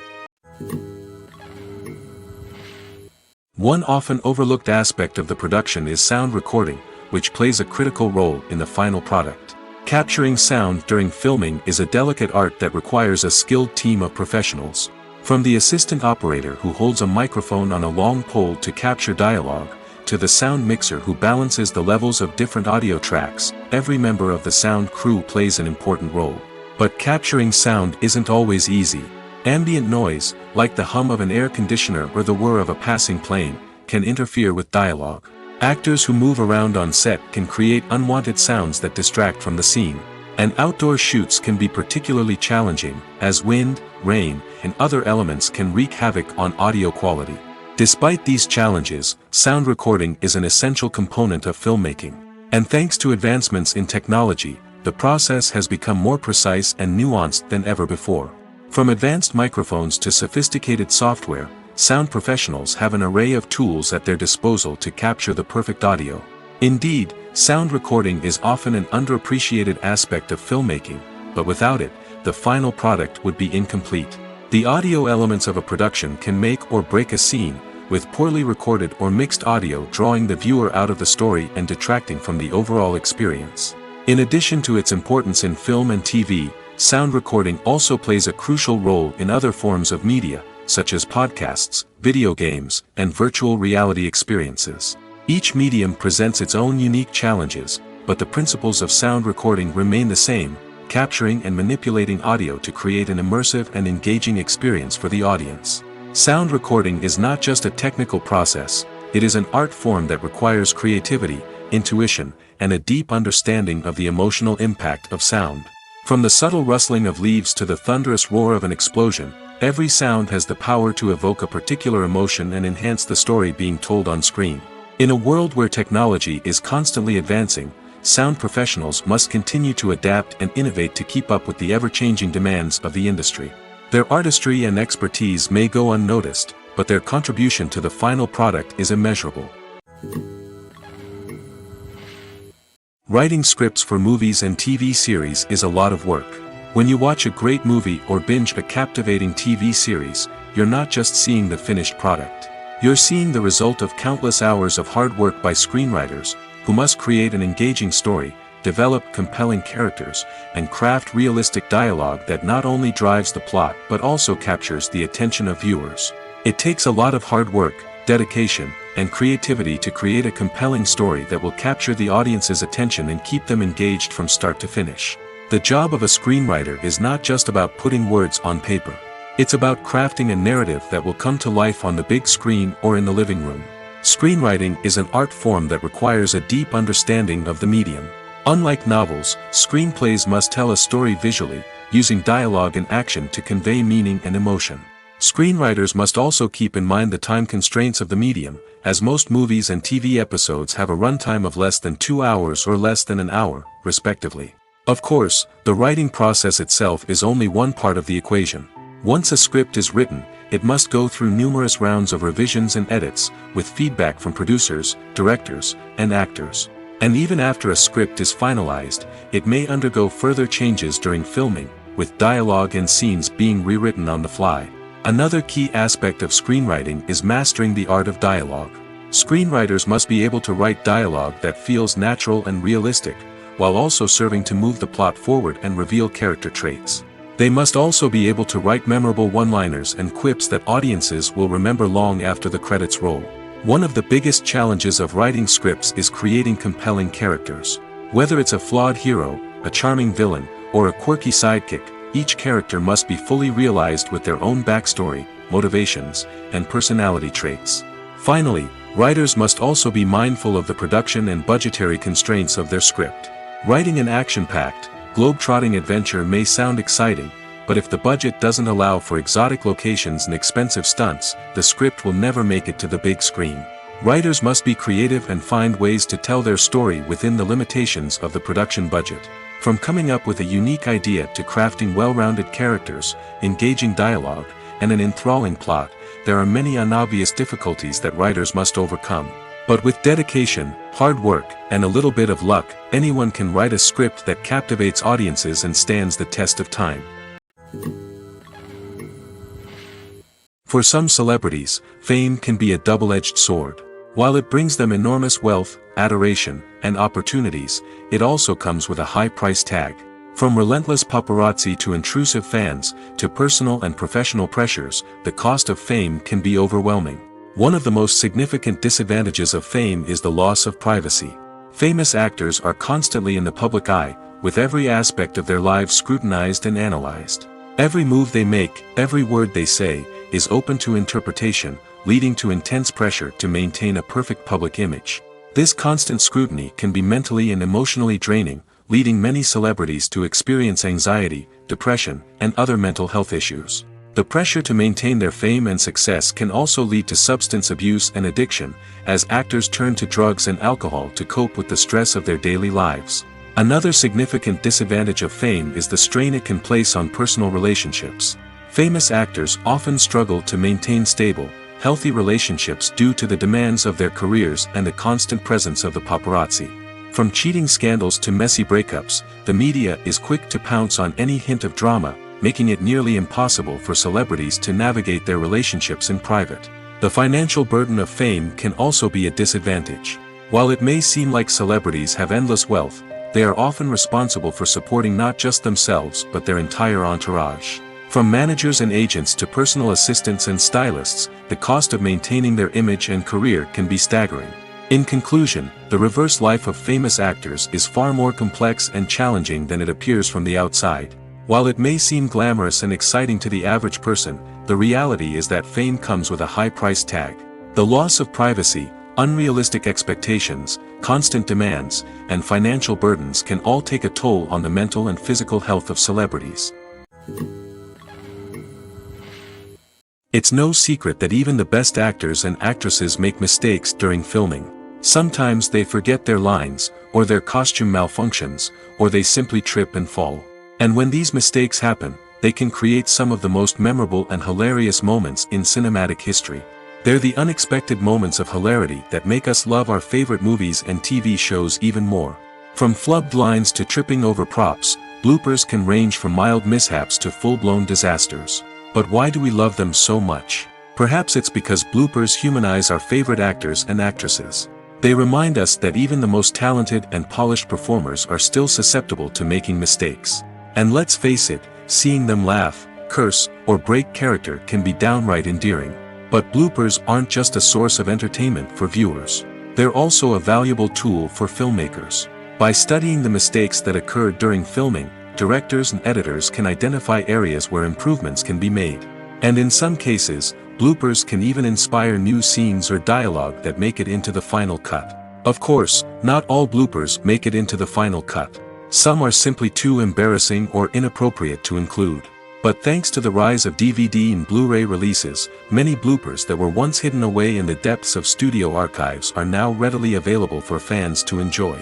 One often overlooked aspect of the production is sound recording, which plays a critical role in the final product. Capturing sound during filming is a delicate art that requires a skilled team of professionals. From the assistant operator who holds a microphone on a long pole to capture dialogue, to the sound mixer who balances the levels of different audio tracks, every member of the sound crew plays an important role. But capturing sound isn't always easy. Ambient noise, like the hum of an air conditioner or the whir of a passing plane, can interfere with dialogue. Actors who move around on set can create unwanted sounds that distract from the scene. And outdoor shoots can be particularly challenging, as wind, rain, and other elements can wreak havoc on audio quality. Despite these challenges, sound recording is an essential component of filmmaking. And thanks to advancements in technology, the process has become more precise and nuanced than ever before. From advanced microphones to sophisticated software, sound professionals have an array of tools at their disposal to capture the perfect audio. Indeed, sound recording is often an underappreciated aspect of filmmaking, but without it, the final product would be incomplete. The audio elements of a production can make or break a scene, with poorly recorded or mixed audio drawing the viewer out of the story and detracting from the overall experience. In addition to its importance in film and TV, sound recording also plays a crucial role in other forms of media, such as podcasts, video games, and virtual reality experiences. Each medium presents its own unique challenges, but the principles of sound recording remain the same, capturing and manipulating audio to create an immersive and engaging experience for the audience. Sound recording is not just a technical process, it is an art form that requires creativity, intuition, and a deep understanding of the emotional impact of sound. From the subtle rustling of leaves to the thunderous roar of an explosion, every sound has the power to evoke a particular emotion and enhance the story being told on screen. In a world where technology is constantly advancing, sound professionals must continue to adapt and innovate to keep up with the ever-changing demands of the industry. Their artistry and expertise may go unnoticed, but their contribution to the final product is immeasurable. Writing scripts for movies and TV series is a lot of work. When you watch a great movie or binge a captivating TV series, you're not just seeing the finished product. You're seeing the result of countless hours of hard work by screenwriters, who must create an engaging story, develop compelling characters, and craft realistic dialogue that not only drives the plot but also captures the attention of viewers. It takes a lot of hard work, dedication, and creativity to create a compelling story that will capture the audience's attention and keep them engaged from start to finish. The job of a screenwriter is not just about putting words on paper. It's about crafting a narrative that will come to life on the big screen or in the living room. Screenwriting is an art form that requires a deep understanding of the medium. Unlike novels, screenplays must tell a story visually, using dialogue and action to convey meaning and emotion. Screenwriters must also keep in mind the time constraints of the medium, as most movies and TV episodes have a runtime of less than 2 hours or less than an hour, respectively. Of course, the writing process itself is only one part of the equation. Once a script is written, it must go through numerous rounds of revisions and edits, with feedback from producers, directors, and actors. And even after a script is finalized, it may undergo further changes during filming, with dialogue and scenes being rewritten on the fly. Another key aspect of screenwriting is mastering the art of dialogue. Screenwriters must be able to write dialogue that feels natural and realistic, while also serving to move the plot forward and reveal character traits. They must also be able to write memorable one-liners and quips that audiences will remember long after the credits roll. One of the biggest challenges of writing scripts is creating compelling characters. Whether it's a flawed hero, a charming villain, or a quirky sidekick, each character must be fully realized with their own backstory, motivations, and personality traits. Finally, writers must also be mindful of the production and budgetary constraints of their script. Writing an action-packed, globe-trotting adventure may sound exciting, but if the budget doesn't allow for exotic locations and expensive stunts, the script will never make it to the big screen. Writers must be creative and find ways to tell their story within the limitations of the production budget. From coming up with a unique idea to crafting well-rounded characters, engaging dialogue, and an enthralling plot, there are many unobvious difficulties that writers must overcome. But with dedication, hard work, and a little bit of luck, anyone can write a script that captivates audiences and stands the test of time. For some celebrities, fame can be a double-edged sword. While it brings them enormous wealth, adoration, and opportunities, it also comes with a high price tag. From relentless paparazzi to intrusive fans, to personal and professional pressures, the cost of fame can be overwhelming. One of the most significant disadvantages of fame is the loss of privacy. Famous actors are constantly in the public eye, with every aspect of their lives scrutinized and analyzed. Every move they make, every word they say, is open to interpretation, leading to intense pressure to maintain a perfect public image. This constant scrutiny can be mentally and emotionally draining, leading many celebrities to experience anxiety, depression, and other mental health issues. The pressure to maintain their fame and success can also lead to substance abuse and addiction, as actors turn to drugs and alcohol to cope with the stress of their daily lives. Another significant disadvantage of fame is the strain it can place on personal relationships. Famous actors often struggle to maintain stable, healthy relationships due to the demands of their careers and the constant presence of the paparazzi. From cheating scandals to messy breakups, the media is quick to pounce on any hint of drama, making it nearly impossible for celebrities to navigate their relationships in private. The financial burden of fame can also be a disadvantage. While it may seem like celebrities have endless wealth, they are often responsible for supporting not just themselves but their entire entourage. From managers and agents to personal assistants and stylists, the cost of maintaining their image and career can be staggering. In conclusion, the reverse life of famous actors is far more complex and challenging than it appears from the outside. While it may seem glamorous and exciting to the average person, the reality is that fame comes with a high price tag. The loss of privacy, unrealistic expectations, constant demands, and financial burdens can all take a toll on the mental and physical health of celebrities. It's no secret that even the best actors and actresses make mistakes during filming. Sometimes they forget their lines, or their costume malfunctions, or they simply trip and fall. And when these mistakes happen, they can create some of the most memorable and hilarious moments in cinematic history. They're the unexpected moments of hilarity that make us love our favorite movies and TV shows even more. From flubbed lines to tripping over props, bloopers can range from mild mishaps to full-blown disasters. But why do we love them so much? Perhaps it's because bloopers humanize our favorite actors and actresses. They remind us that even the most talented and polished performers are still susceptible to making mistakes. And let's face it, seeing them laugh, curse, or break character can be downright endearing. But bloopers aren't just a source of entertainment for viewers. They're also a valuable tool for filmmakers. By studying the mistakes that occurred during filming, directors and editors can identify areas where improvements can be made. And in some cases, bloopers can even inspire new scenes or dialogue that make it into the final cut. Of course, not all bloopers make it into the final cut. Some are simply too embarrassing or inappropriate to include. But thanks to the rise of DVD and Blu-ray releases, many bloopers that were once hidden away in the depths of studio archives are now readily available for fans to enjoy.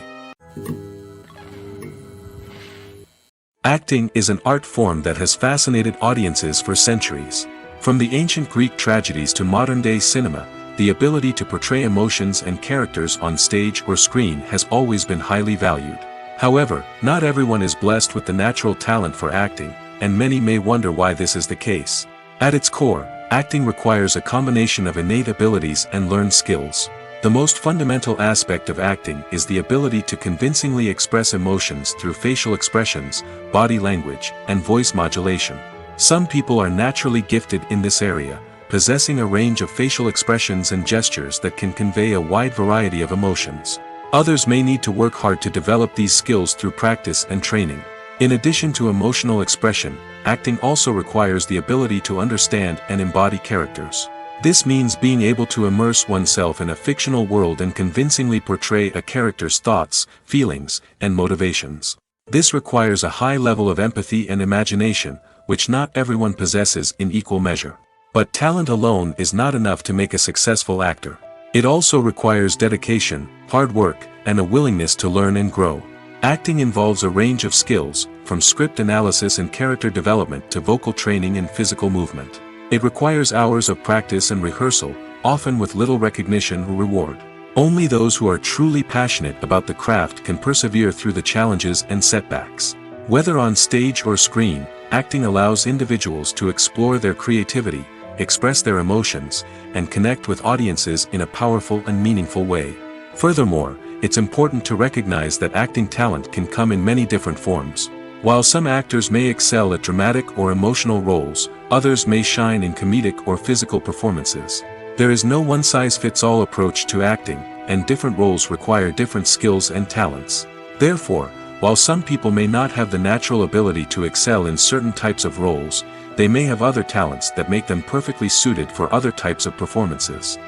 Acting is an art form that has fascinated audiences for centuries. From the ancient Greek tragedies to modern-day cinema, the ability to portray emotions and characters on stage or screen has always been highly valued. However, not everyone is blessed with the natural talent for acting, and many may wonder why this is the case. At its core, acting requires a combination of innate abilities and learned skills. The most fundamental aspect of acting is the ability to convincingly express emotions through facial expressions, body language, and voice modulation. Some people are naturally gifted in this area, possessing a range of facial expressions and gestures that can convey a wide variety of emotions. Others may need to work hard to develop these skills through practice and training. In addition to emotional expression, acting also requires the ability to understand and embody characters. This means being able to immerse oneself in a fictional world and convincingly portray a character's thoughts, feelings, and motivations. This requires a high level of empathy and imagination, which not everyone possesses in equal measure. But talent alone is not enough to make a successful actor. It also requires dedication, hard work, and a willingness to learn and grow. Acting involves a range of skills, from script analysis and character development to vocal training and physical movement. It requires hours of practice and rehearsal, often with little recognition or reward. Only those who are truly passionate about the craft can persevere through the challenges and setbacks. Whether on stage or screen, acting allows individuals to explore their creativity, express their emotions, and connect with audiences in a powerful and meaningful way. Furthermore, it's important to recognize that acting talent can come in many different forms. While some actors may excel at dramatic or emotional roles, others may shine in comedic or physical performances. There is no one-size-fits-all approach to acting, and different roles require different skills and talents. Therefore, while some people may not have the natural ability to excel in certain types of roles, they may have other talents that make them perfectly suited for other types of performances.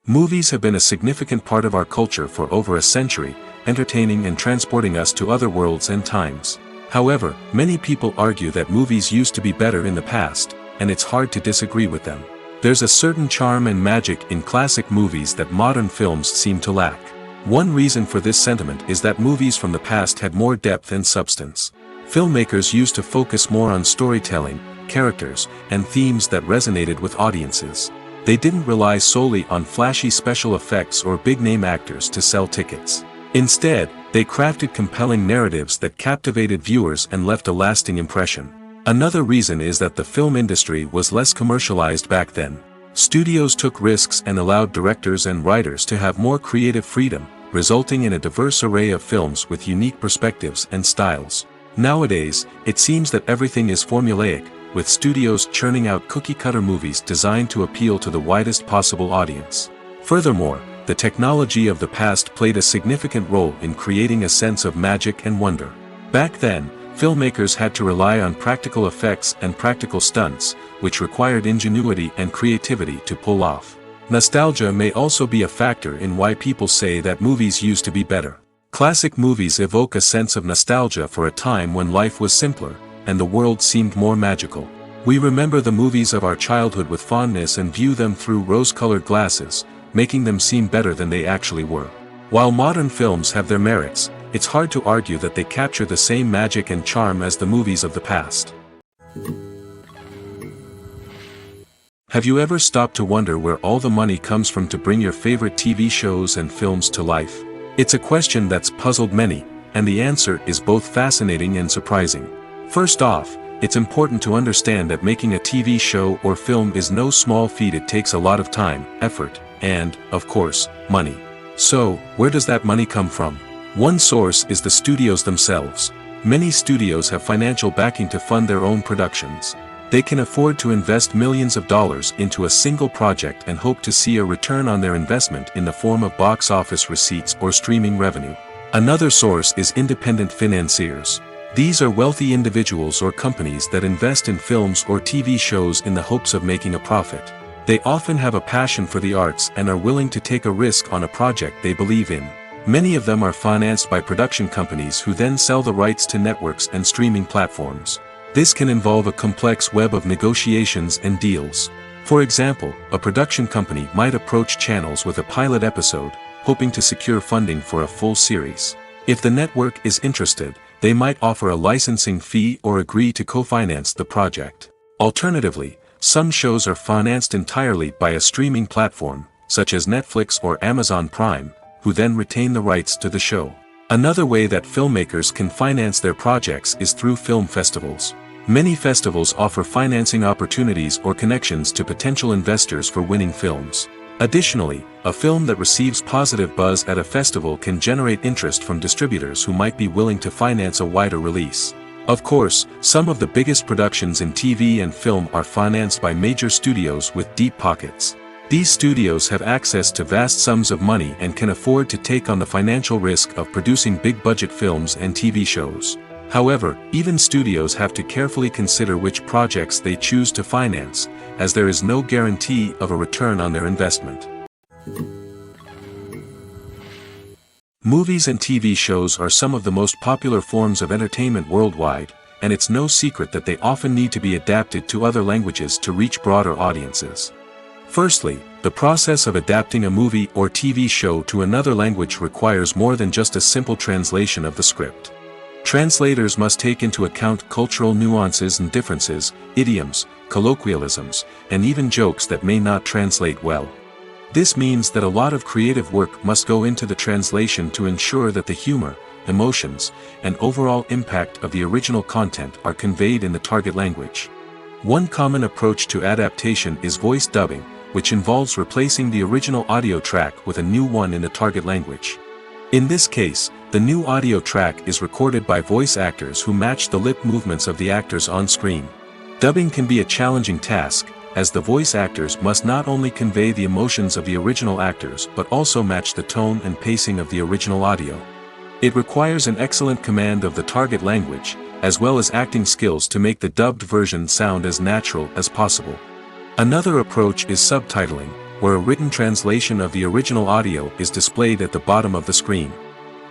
Movies have been a significant part of our culture for over a century, entertaining and transporting us to other worlds and times. However, many people argue that movies used to be better in the past, and it's hard to disagree with them. There's a certain charm and magic in classic movies that modern films seem to lack. One reason for this sentiment is that movies from the past had more depth and substance. Filmmakers used to focus more on storytelling, characters, and themes that resonated with audiences. They didn't rely solely on flashy special effects or big-name actors to sell tickets. Instead, they crafted compelling narratives that captivated viewers and left a lasting impression. Another reason is that the film industry was less commercialized back then. Studios took risks and allowed directors and writers to have more creative freedom, resulting in a diverse array of films with unique perspectives and styles. Nowadays, it seems that everything is formulaic, with studios churning out cookie-cutter movies designed to appeal to the widest possible audience. Furthermore, the technology of the past played a significant role in creating a sense of magic and wonder. Back then, filmmakers had to rely on practical effects and practical stunts, which required ingenuity and creativity to pull off. Nostalgia may also be a factor in why people say that movies used to be better. Classic movies evoke a sense of nostalgia for a time when life was simpler, and the world seemed more magical. We remember the movies of our childhood with fondness and view them through rose-colored glasses, making them seem better than they actually were. While modern films have their merits, it's hard to argue that they capture the same magic and charm as the movies of the past. Have you ever stopped to wonder where all the money comes from to bring your favorite TV shows and films to life? It's a question that's puzzled many, and the answer is both fascinating and surprising. First off, it's important to understand that making a TV show or film is no small feat. It takes a lot of time, effort, and, of course, money. So, where does that money come from? One source is the studios themselves. Many studios have financial backing to fund their own productions. They can afford to invest millions of dollars into a single project and hope to see a return on their investment in the form of box office receipts or streaming revenue. Another source is independent financiers. These are wealthy individuals or companies that invest in films or TV shows in the hopes of making a profit. They often have a passion for the arts and are willing to take a risk on a project they believe in. Many of them are financed by production companies who then sell the rights to networks and streaming platforms. This can involve a complex web of negotiations and deals. For example, a production company might approach channels with a pilot episode, hoping to secure funding for a full series. If the network is interested, they might offer a licensing fee or agree to co-finance the project. Alternatively, some shows are financed entirely by a streaming platform, such as Netflix or Amazon Prime, who then retain the rights to the show. Another way that filmmakers can finance their projects is through film festivals. Many festivals offer financing opportunities or connections to potential investors for winning films. Additionally, a film that receives positive buzz at a festival can generate interest from distributors who might be willing to finance a wider release. Of course, some of the biggest productions in TV and film are financed by major studios with deep pockets. These studios have access to vast sums of money and can afford to take on the financial risk of producing big-budget films and TV shows. However, even studios have to carefully consider which projects they choose to finance, as there is no guarantee of a return on their investment. Movies and TV shows are some of the most popular forms of entertainment worldwide, and it's no secret that they often need to be adapted to other languages to reach broader audiences. Firstly, the process of adapting a movie or TV show to another language requires more than just a simple translation of the script. Translators must take into account cultural nuances and differences, idioms, colloquialisms, and even jokes that may not translate well. This means that a lot of creative work must go into the translation to ensure that the humor, emotions, and overall impact of the original content are conveyed in the target language. One common approach to adaptation is voice dubbing, which involves replacing the original audio track with a new one in the target language. In this case, the new audio track is recorded by voice actors who match the lip movements of the actors on screen. Dubbing can be a challenging task, as the voice actors must not only convey the emotions of the original actors but also match the tone and pacing of the original audio. It requires an excellent command of the target language, as well as acting skills to make the dubbed version sound as natural as possible. Another approach is subtitling, where a written translation of the original audio is displayed at the bottom of the screen.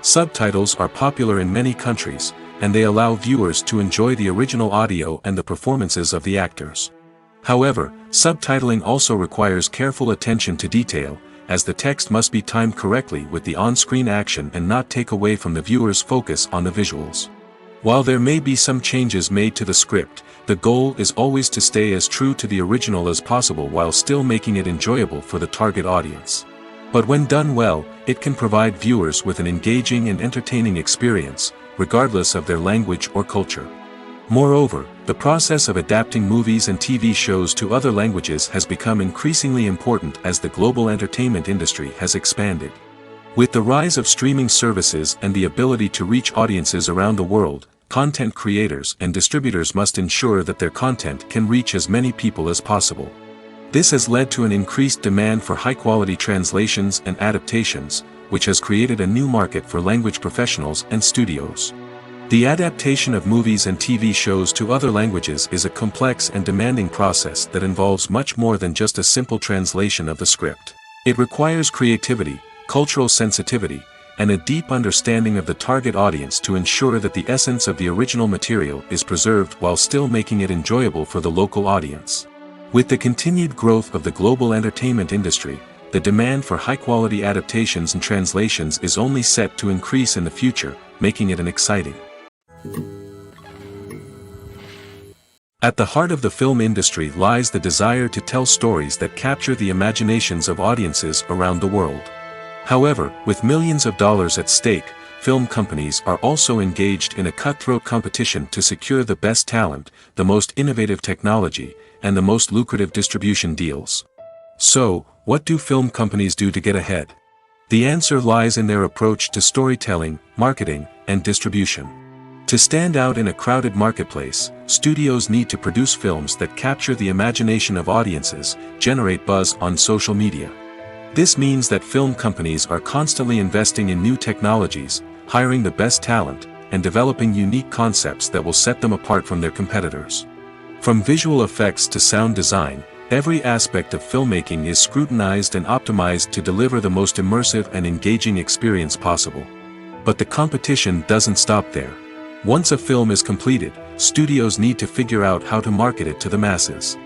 Subtitles are popular in many countries, and they allow viewers to enjoy the original audio and the performances of the actors. However, subtitling also requires careful attention to detail, as the text must be timed correctly with the on-screen action and not take away from the viewer's focus on the visuals. While there may be some changes made to the script, the goal is always to stay as true to the original as possible while still making it enjoyable for the target audience. But when done well, it can provide viewers with an engaging and entertaining experience, regardless of their language or culture. Moreover, the process of adapting movies and TV shows to other languages has become increasingly important as the global entertainment industry has expanded. With the rise of streaming services and the ability to reach audiences around the world, content creators and distributors must ensure that their content can reach as many people as possible. This has led to an increased demand for high-quality translations and adaptations, which has created a new market for language professionals and studios. The adaptation of movies and TV shows to other languages is a complex and demanding process that involves much more than just a simple translation of the script. It requires creativity, cultural sensitivity, and a deep understanding of the target audience to ensure that the essence of the original material is preserved while still making it enjoyable for the local audience. With the continued growth of the global entertainment industry, the demand for high-quality adaptations and translations is only set to increase in the future, making it an exciting. At the heart of the film industry lies the desire to tell stories that capture the imaginations of audiences around the world. However, with millions of dollars at stake, film companies are also engaged in a cutthroat competition to secure the best talent, the most innovative technology, and the most lucrative distribution deals. So, what do film companies do to get ahead? The answer lies in their approach to storytelling, marketing, and distribution. To stand out in a crowded marketplace, studios need to produce films that capture the imagination of audiences, generate buzz on social media. This means that film companies are constantly investing in new technologies, hiring the best talent, and developing unique concepts that will set them apart from their competitors. From visual effects to sound design, every aspect of filmmaking is scrutinized and optimized to deliver the most immersive and engaging experience possible. But the competition doesn't stop there. Once a film is completed, studios need to figure out how to market it to the masses.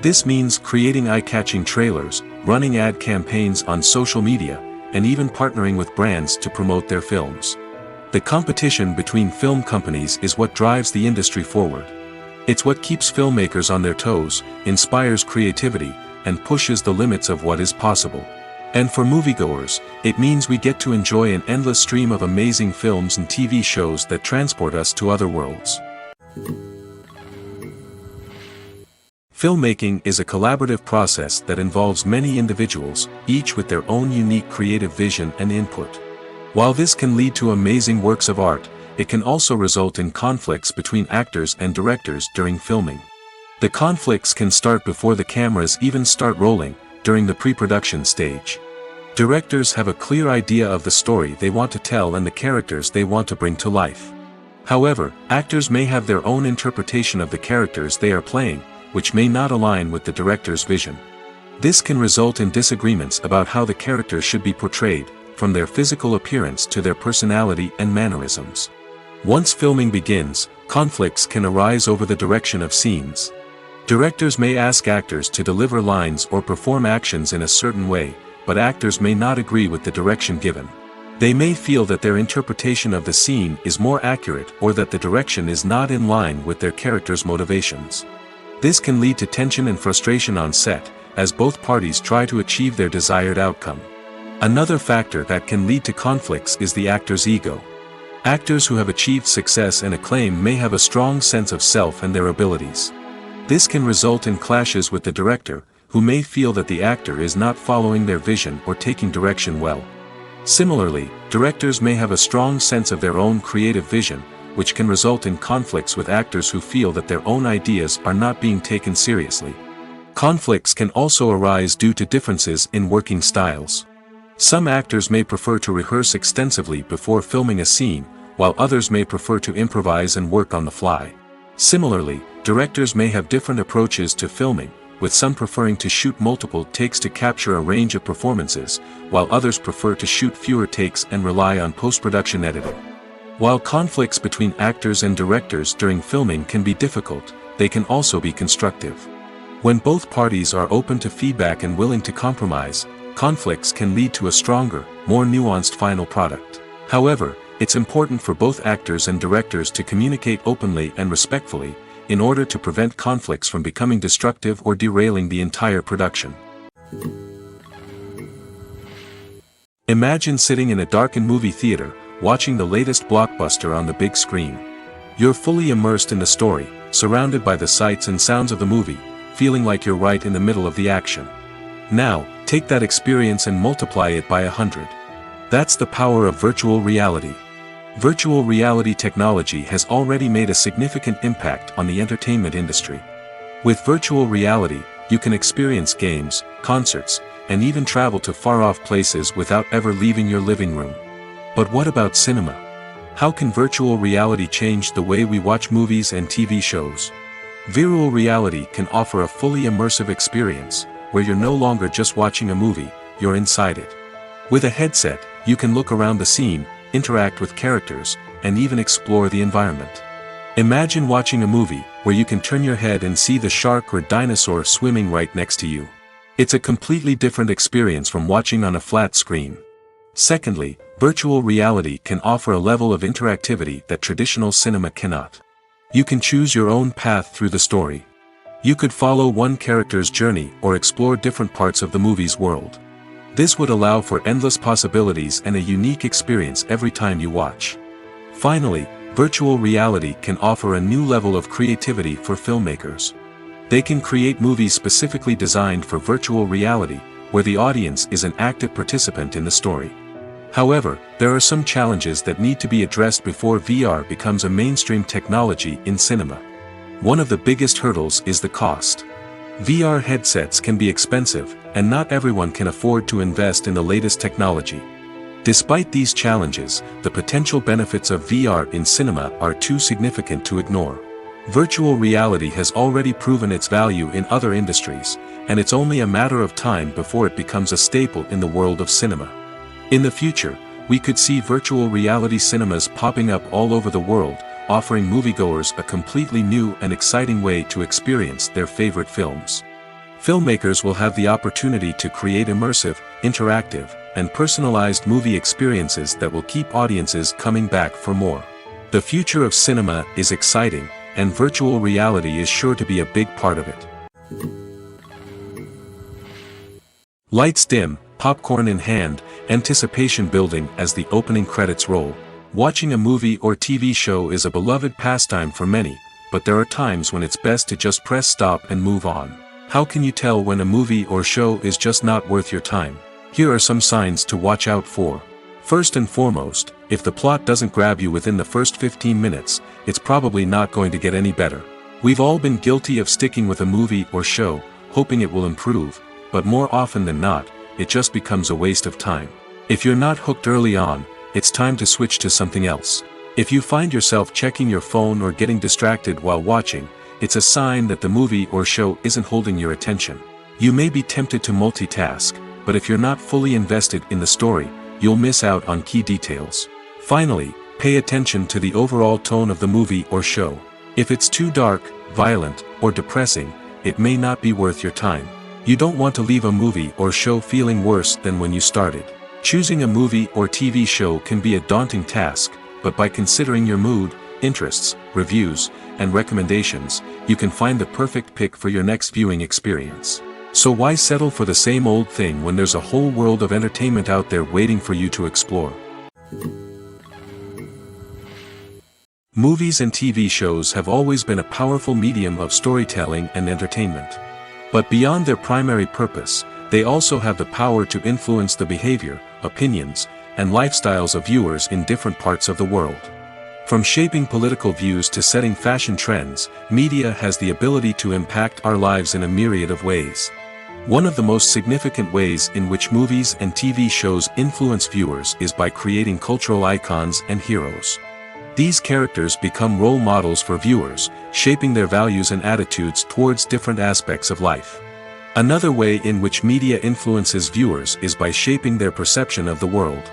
This means creating eye-catching trailers, running ad campaigns on social media, and even partnering with brands to promote their films. The competition between film companies is what drives the industry forward. It's what keeps filmmakers on their toes, inspires creativity, and pushes the limits of what is possible. And for moviegoers, it means we get to enjoy an endless stream of amazing films and TV shows that transport us to other worlds. Filmmaking is a collaborative process that involves many individuals, each with their own unique creative vision and input. While this can lead to amazing works of art, it can also result in conflicts between actors and directors during filming. The conflicts can start before the cameras even start rolling, during the pre-production stage. Directors have a clear idea of the story they want to tell and the characters they want to bring to life. However, actors may have their own interpretation of the characters they are playing, which may not align with the director's vision. This can result in disagreements about how the characters should be portrayed, from their physical appearance to their personality and mannerisms. Once filming begins, conflicts can arise over the direction of scenes. Directors may ask actors to deliver lines or perform actions in a certain way, but actors may not agree with the direction given. They may feel that their interpretation of the scene is more accurate or that the direction is not in line with their character's motivations. This can lead to tension and frustration on set, as both parties try to achieve their desired outcome. Another factor that can lead to conflicts is the actor's ego. Actors who have achieved success and acclaim may have a strong sense of self and their abilities. This can result in clashes with the director, who may feel that the actor is not following their vision or taking direction well. Similarly, directors may have a strong sense of their own creative vision, which can result in conflicts with actors who feel that their own ideas are not being taken seriously. Conflicts can also arise due to differences in working styles. Some actors may prefer to rehearse extensively before filming a scene, while others may prefer to improvise and work on the fly. Similarly, directors may have different approaches to filming, with some preferring to shoot multiple takes to capture a range of performances, while others prefer to shoot fewer takes and rely on post-production editing. While conflicts between actors and directors during filming can be difficult, they can also be constructive. When both parties are open to feedback and willing to compromise, conflicts can lead to a stronger, more nuanced final product. However, it's important for both actors and directors to communicate openly and respectfully, in order to prevent conflicts from becoming destructive or derailing the entire production. Imagine sitting in a darkened movie theater, watching the latest blockbuster on the big screen. You're fully immersed in the story, surrounded by the sights and sounds of the movie, feeling like you're right in the middle of the action. Now, take that experience and multiply it by 100. That's the power of virtual reality. Virtual reality technology has already made a significant impact on the entertainment industry. With virtual reality, you can experience games, concerts, and even travel to far-off places without ever leaving your living room. But what about cinema? How can virtual reality change the way we watch movies and TV shows? Virtual reality can offer a fully immersive experience, where you're no longer just watching a movie, you're inside it. With a headset, you can look around the scene, interact with characters, and even explore the environment. Imagine watching a movie where you can turn your head and see the shark or dinosaur swimming right next to you. It's a completely different experience from watching on a flat screen. Secondly, virtual reality can offer a level of interactivity that traditional cinema cannot. You can choose your own path through the story. You could follow one character's journey or explore different parts of the movie's world. This would allow for endless possibilities and a unique experience every time you watch. Finally, virtual reality can offer a new level of creativity for filmmakers. They can create movies specifically designed for virtual reality, where the audience is an active participant in the story. However, there are some challenges that need to be addressed before VR becomes a mainstream technology in cinema. One of the biggest hurdles is the cost. VR headsets can be expensive, and not everyone can afford to invest in the latest technology. Despite these challenges, the potential benefits of VR in cinema are too significant to ignore. Virtual reality has already proven its value in other industries, and it's only a matter of time before it becomes a staple in the world of cinema. In the future, we could see virtual reality cinemas popping up all over the world, offering moviegoers a completely new and exciting way to experience their favorite films. Filmmakers will have the opportunity to create immersive, interactive, and personalized movie experiences that will keep audiences coming back for more. The future of cinema is exciting, and virtual reality is sure to be a big part of it. Lights dim, popcorn in hand, anticipation building as the opening credits roll. Watching a movie or TV show is a beloved pastime for many, but there are times when it's best to just press stop and move on. How can you tell when a movie or show is just not worth your time? Here are some signs to watch out for. First and foremost, if the plot doesn't grab you within the first 15 minutes, it's probably not going to get any better. We've all been guilty of sticking with a movie or show, hoping it will improve, but more often than not, it just becomes a waste of time. If you're not hooked early on, it's time to switch to something else. If you find yourself checking your phone or getting distracted while watching, it's a sign that the movie or show isn't holding your attention. You may be tempted to multitask, but if you're not fully invested in the story, you'll miss out on key details. Finally, pay attention to the overall tone of the movie or show. If it's too dark, violent, or depressing, it may not be worth your time. You don't want to leave a movie or show feeling worse than when you started. Choosing a movie or TV show can be a daunting task, but by considering your mood, interests, reviews, and recommendations, you can find the perfect pick for your next viewing experience. So why settle for the same old thing when there's a whole world of entertainment out there waiting for you to explore? Movies and TV shows have always been a powerful medium of storytelling and entertainment. But beyond their primary purpose, they also have the power to influence the behavior, opinions, and lifestyles of viewers in different parts of the world. From shaping political views to setting fashion trends, media has the ability to impact our lives in a myriad of ways. One of the most significant ways in which movies and TV shows influence viewers is by creating cultural icons and heroes. These characters become role models for viewers, shaping their values and attitudes towards different aspects of life. Another way in which media influences viewers is by shaping their perception of the world.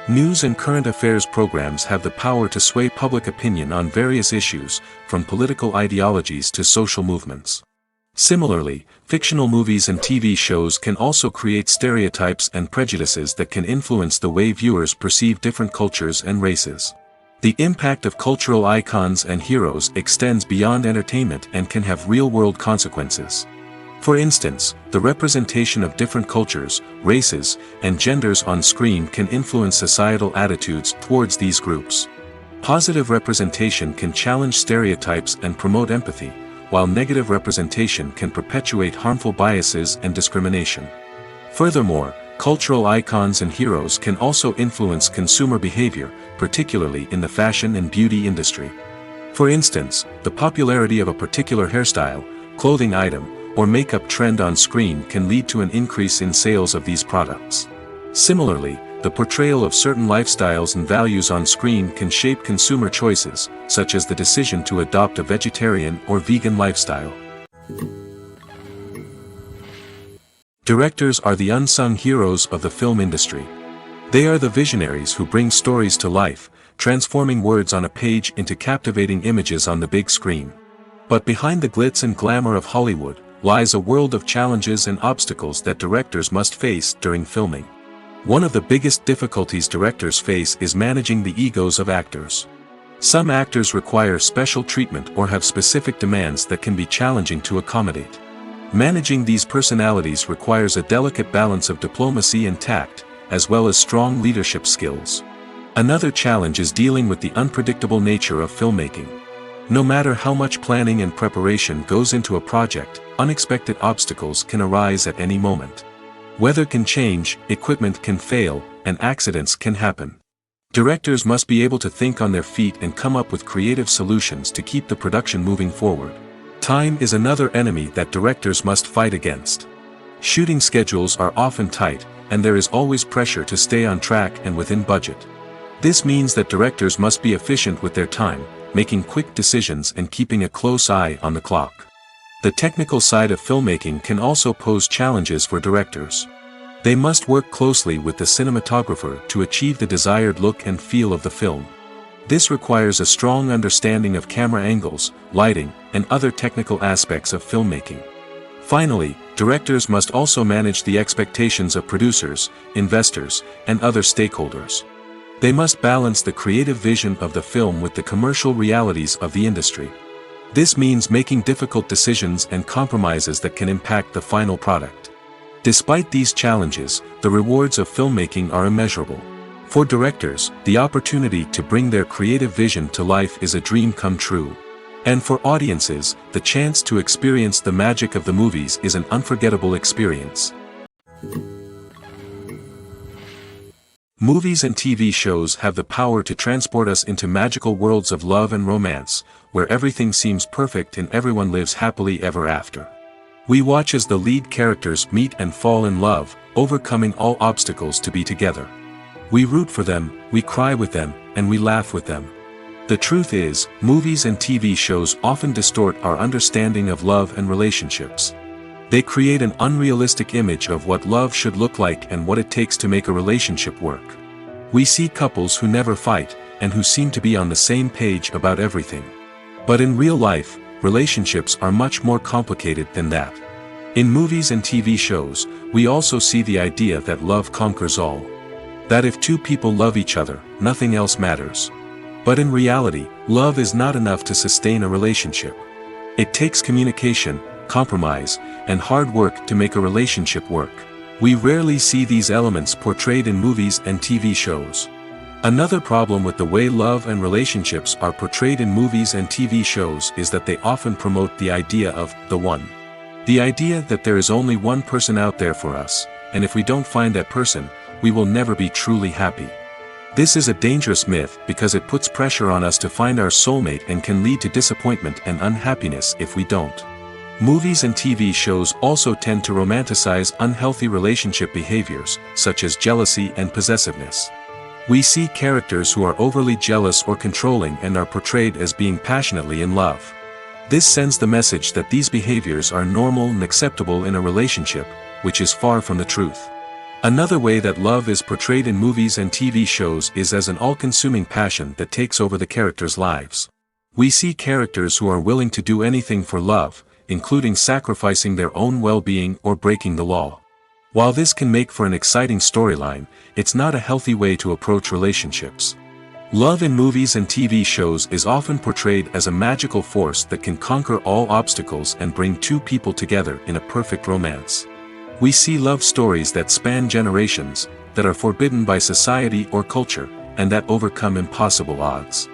News and current affairs programs have the power to sway public opinion on various issues, from political ideologies to social movements. Similarly, fictional movies and TV shows can also create stereotypes and prejudices that can influence the way viewers perceive different cultures and races. The impact of cultural icons and heroes extends beyond entertainment and can have real-world consequences. For instance, the representation of different cultures, races, and genders on screen can influence societal attitudes towards these groups. Positive representation can challenge stereotypes and promote empathy, while negative representation can perpetuate harmful biases and discrimination. Furthermore, cultural icons and heroes can also influence consumer behavior, particularly in the fashion and beauty industry. For instance, the popularity of a particular hairstyle, clothing item, or makeup trend on screen can lead to an increase in sales of these products. Similarly, the portrayal of certain lifestyles and values on screen can shape consumer choices, such as the decision to adopt a vegetarian or vegan lifestyle. Directors are the unsung heroes of the film industry. They are the visionaries who bring stories to life, transforming words on a page into captivating images on the big screen. But behind the glitz and glamour of Hollywood lies a world of challenges and obstacles that directors must face during filming. One of the biggest difficulties directors face is managing the egos of actors. Some actors require special treatment or have specific demands that can be challenging to accommodate. Managing these personalities requires a delicate balance of diplomacy and tact, as well as strong leadership skills. Another challenge is dealing with the unpredictable nature of filmmaking. No matter how much planning and preparation goes into a project, unexpected obstacles can arise at any moment. Weather can change, equipment can fail, and accidents can happen. Directors must be able to think on their feet and come up with creative solutions to keep the production moving forward. Time is another enemy that directors must fight against. Shooting schedules are often tight, and there is always pressure to stay on track and within budget. This means that directors must be efficient with their time, making quick decisions and keeping a close eye on the clock. The technical side of filmmaking can also pose challenges for directors. They must work closely with the cinematographer to achieve the desired look and feel of the film. This requires a strong understanding of camera angles, lighting, and other technical aspects of filmmaking. Finally, directors must also manage the expectations of producers, investors, and other stakeholders. They must balance the creative vision of the film with the commercial realities of the industry. This means making difficult decisions and compromises that can impact the final product. Despite these challenges, the rewards of filmmaking are immeasurable. For directors, the opportunity to bring their creative vision to life is a dream come true. And for audiences, the chance to experience the magic of the movies is an unforgettable experience. Movies and TV shows have the power to transport us into magical worlds of love and romance, where everything seems perfect and everyone lives happily ever after. We watch as the lead characters meet and fall in love, overcoming all obstacles to be together. We root for them, we cry with them, and we laugh with them. The truth is, movies and TV shows often distort our understanding of love and relationships. They create an unrealistic image of what love should look like and what it takes to make a relationship work. We see couples who never fight, and who seem to be on the same page about everything. But in real life, relationships are much more complicated than that. In movies and TV shows, we also see the idea that love conquers all. That if two people love each other, nothing else matters. But in reality, love is not enough to sustain a relationship. It takes communication, compromise, and hard work to make a relationship work. We rarely see these elements portrayed in movies and TV shows. Another problem with the way love and relationships are portrayed in movies and TV shows is that they often promote the idea of the one. The idea that there is only one person out there for us, and if we don't find that person, we will never be truly happy. This is a dangerous myth because it puts pressure on us to find our soulmate and can lead to disappointment and unhappiness if we don't. Movies and TV shows also tend to romanticize unhealthy relationship behaviors, such as jealousy and possessiveness. We see characters who are overly jealous or controlling and are portrayed as being passionately in love. This sends the message that these behaviors are normal and acceptable in a relationship, which is far from the truth. Another way that love is portrayed in movies and TV shows is as an all-consuming passion that takes over the characters' lives. We see characters who are willing to do anything for love, including sacrificing their own well-being or breaking the law. While this can make for an exciting storyline, it's not a healthy way to approach relationships. Love in movies and TV shows is often portrayed as a magical force that can conquer all obstacles and bring two people together in a perfect romance. We see love stories that span generations, that are forbidden by society or culture, and that overcome impossible odds.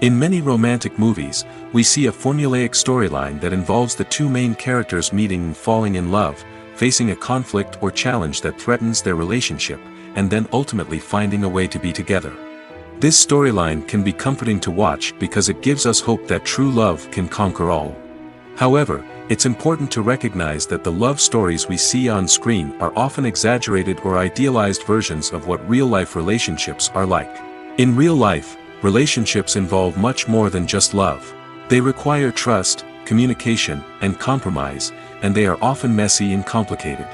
In many romantic movies, we see a formulaic storyline that involves the two main characters meeting and falling in love, facing a conflict or challenge that threatens their relationship, and then ultimately finding a way to be together. This storyline can be comforting to watch because it gives us hope that true love can conquer all. However, it's important to recognize that the love stories we see on screen are often exaggerated or idealized versions of what real-life relationships are like. In real life, relationships involve much more than just love. They require trust, communication, and compromise, and they are often messy and complicated.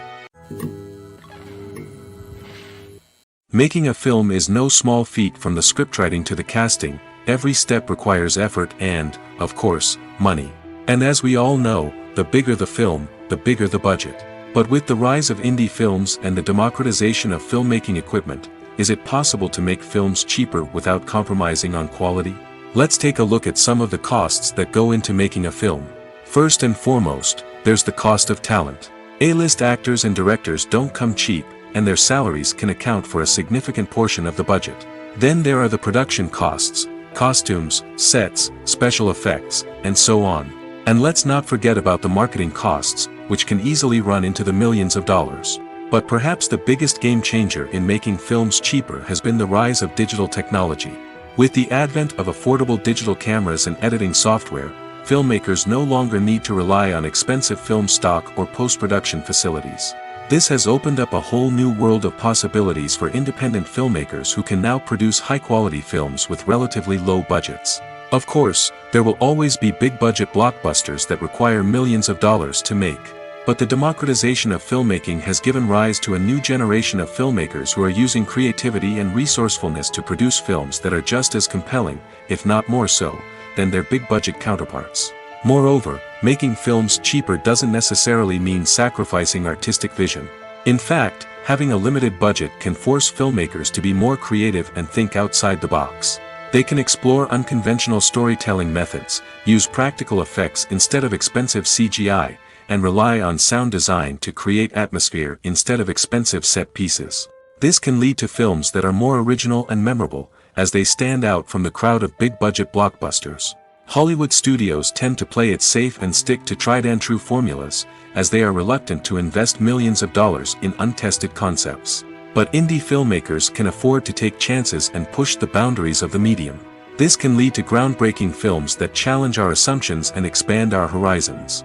Making a film is no small feat. From the scriptwriting to the casting, every step requires effort and, of course, money. And as we all know, the bigger the film, the bigger the budget. But with the rise of indie films and the democratization of filmmaking equipment, is it possible to make films cheaper without compromising on quality? Let's take a look at some of the costs that go into making a film. First and foremost, there's the cost of talent. A-list actors and directors don't come cheap, and their salaries can account for a significant portion of the budget. Then there are the production costs, costumes, sets, special effects, and so on. And let's not forget about the marketing costs, which can easily run into the millions of dollars. But perhaps the biggest game changer in making films cheaper has been the rise of digital technology. With the advent of affordable digital cameras and editing software, filmmakers no longer need to rely on expensive film stock or post-production facilities. This has opened up a whole new world of possibilities for independent filmmakers who can now produce high-quality films with relatively low budgets. Of course, there will always be big-budget blockbusters that require millions of dollars to make. But the democratization of filmmaking has given rise to a new generation of filmmakers who are using creativity and resourcefulness to produce films that are just as compelling, if not more so, than their big-budget counterparts. Moreover, making films cheaper doesn't necessarily mean sacrificing artistic vision. In fact, having a limited budget can force filmmakers to be more creative and think outside the box. They can explore unconventional storytelling methods, use practical effects instead of expensive CGI, and rely on sound design to create atmosphere instead of expensive set pieces. This can lead to films that are more original and memorable, as they stand out from the crowd of big-budget blockbusters. Hollywood studios tend to play it safe and stick to tried-and-true formulas, as they are reluctant to invest millions of dollars in untested concepts. But indie filmmakers can afford to take chances and push the boundaries of the medium. This can lead to groundbreaking films that challenge our assumptions and expand our horizons.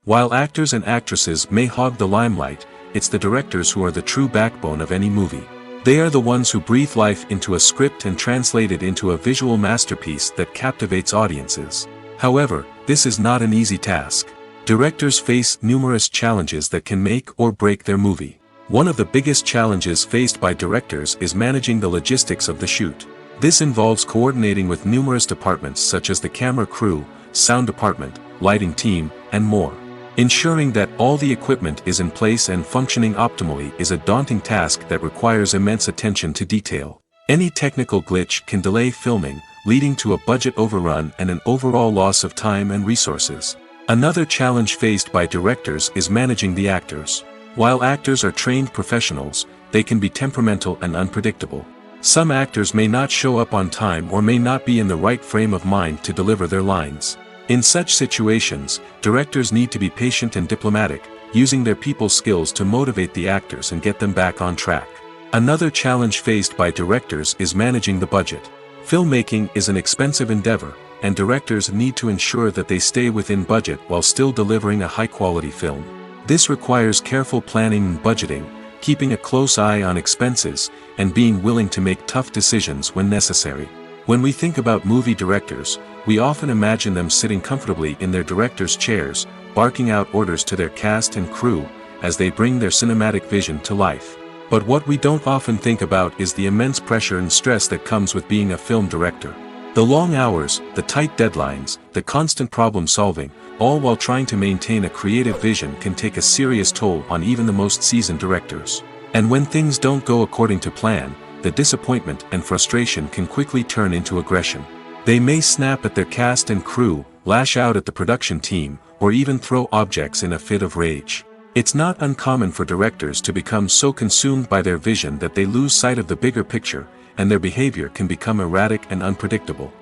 While actors and actresses may hog the limelight, it's the directors who are the true backbone of any movie. They are the ones who breathe life into a script and translate it into a visual masterpiece that captivates audiences. However, this is not an easy task. Directors face numerous challenges that can make or break their movie. One of the biggest challenges faced by directors is managing the logistics of the shoot. This involves coordinating with numerous departments such as the camera crew, sound department, lighting team, and more. Ensuring that all the equipment is in place and functioning optimally is a daunting task that requires immense attention to detail. Any technical glitch can delay filming, leading to a budget overrun and an overall loss of time and resources. Another challenge faced by directors is managing the actors. While actors are trained professionals, they can be temperamental and unpredictable. Some actors may not show up on time or may not be in the right frame of mind to deliver their lines. In such situations, directors need to be patient and diplomatic, using their people skills to motivate the actors and get them back on track. Another challenge faced by directors is managing the budget. Filmmaking is an expensive endeavor, and directors need to ensure that they stay within budget while still delivering a high-quality film. This requires careful planning and budgeting, keeping a close eye on expenses, and being willing to make tough decisions when necessary. When we think about movie directors, we often imagine them sitting comfortably in their director's chairs, barking out orders to their cast and crew, as they bring their cinematic vision to life. But what we don't often think about is the immense pressure and stress that comes with being a film director. The long hours, the tight deadlines, the constant problem solving, all while trying to maintain a creative vision can take a serious toll on even the most seasoned directors. And when things don't go according to plan, the disappointment and frustration can quickly turn into aggression. They may snap at their cast and crew, lash out at the production team, or even throw objects in a fit of rage. It's not uncommon for directors to become so consumed by their vision that they lose sight of the bigger picture, and their behavior can become erratic and unpredictable.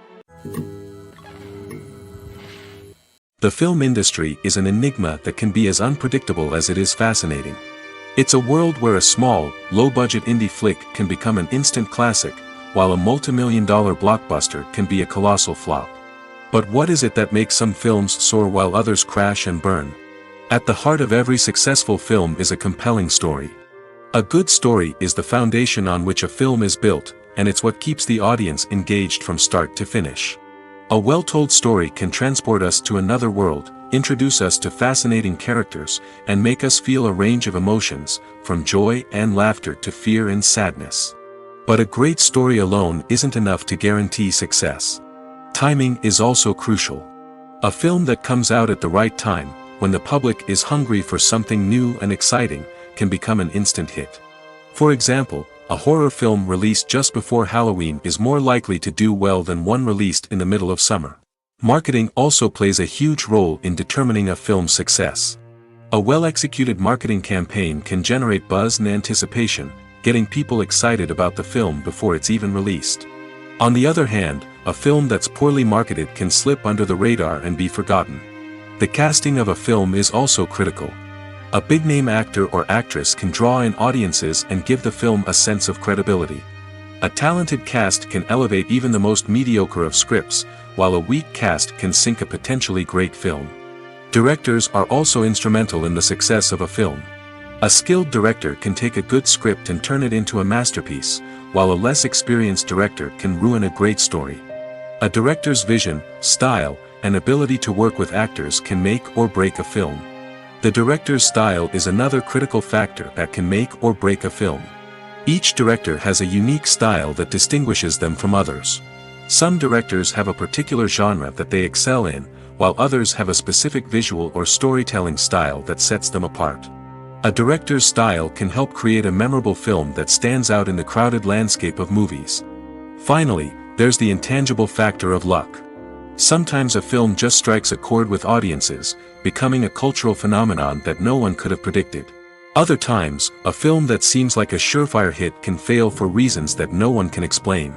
The film industry is an enigma that can be as unpredictable as it is fascinating. It's a world where a small, low-budget indie flick can become an instant classic, while a multi-million-dollar blockbuster can be a colossal flop. But what is it that makes some films soar while others crash and burn? At the heart of every successful film is a compelling story. A good story is the foundation on which a film is built, and it's what keeps the audience engaged from start to finish. A well-told story can transport us to another world, introduce us to fascinating characters, and make us feel a range of emotions, from joy and laughter to fear and sadness. But a great story alone isn't enough to guarantee success. Timing is also crucial. A film that comes out at the right time, when the public is hungry for something new and exciting, can become an instant hit. For example, a horror film released just before Halloween is more likely to do well than one released in the middle of summer. Marketing also plays a huge role in determining a film's success. A well-executed marketing campaign can generate buzz and anticipation, getting people excited about the film before it's even released. On the other hand, a film that's poorly marketed can slip under the radar and be forgotten. The casting of a film is also critical. A big-name actor or actress can draw in audiences and give the film a sense of credibility. A talented cast can elevate even the most mediocre of scripts, while a weak cast can sink a potentially great film. Directors are also instrumental in the success of a film. A skilled director can take a good script and turn it into a masterpiece, while a less experienced director can ruin a great story. A director's vision, style, and ability to work with actors can make or break a film. The director's style is another critical factor that can make or break a film. Each director has a unique style that distinguishes them from others. Some directors have a particular genre that they excel in, while others have a specific visual or storytelling style that sets them apart. A director's style can help create a memorable film that stands out in the crowded landscape of movies. Finally, there's the intangible factor of luck. Sometimes a film just strikes a chord with audiences, becoming a cultural phenomenon that no one could have predicted. Other times, a film that seems like a surefire hit can fail for reasons that no one can explain.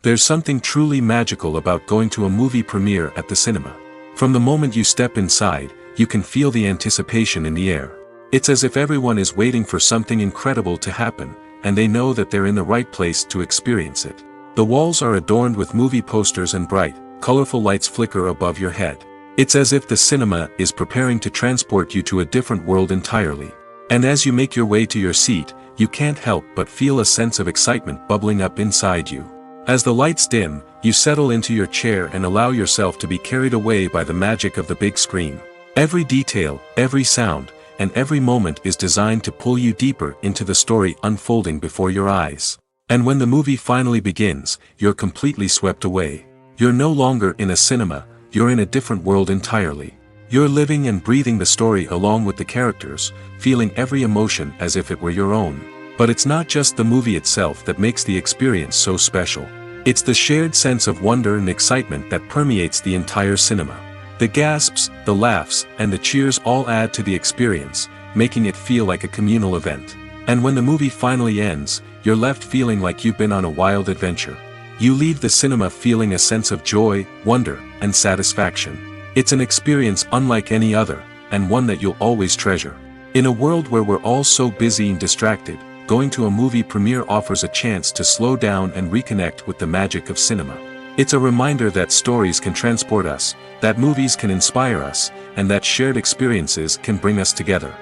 There's something truly magical about going to a movie premiere at the cinema. From the moment you step inside, you can feel the anticipation in the air. It's as if everyone is waiting for something incredible to happen, and they know that they're in the right place to experience it. The walls are adorned with movie posters and bright, colorful lights flicker above your head. It's as if the cinema is preparing to transport you to a different world entirely. And as you make your way to your seat, you can't help but feel a sense of excitement bubbling up inside you. As the lights dim, you settle into your chair and allow yourself to be carried away by the magic of the big screen. Every detail, every sound, and every moment is designed to pull you deeper into the story unfolding before your eyes. And when the movie finally begins, you're completely swept away. You're no longer in a cinema, you're in a different world entirely. You're living and breathing the story along with the characters, feeling every emotion as if it were your own. But it's not just the movie itself that makes the experience so special. It's the shared sense of wonder and excitement that permeates the entire cinema. The gasps, the laughs, and the cheers all add to the experience, making it feel like a communal event. And when the movie finally ends, you're left feeling like you've been on a wild adventure. You leave the cinema feeling a sense of joy, wonder, and satisfaction. It's an experience unlike any other, and one that you'll always treasure. In a world where we're all so busy and distracted, going to a movie premiere offers a chance to slow down and reconnect with the magic of cinema. It's a reminder that stories can transport us, that movies can inspire us, and that shared experiences can bring us together.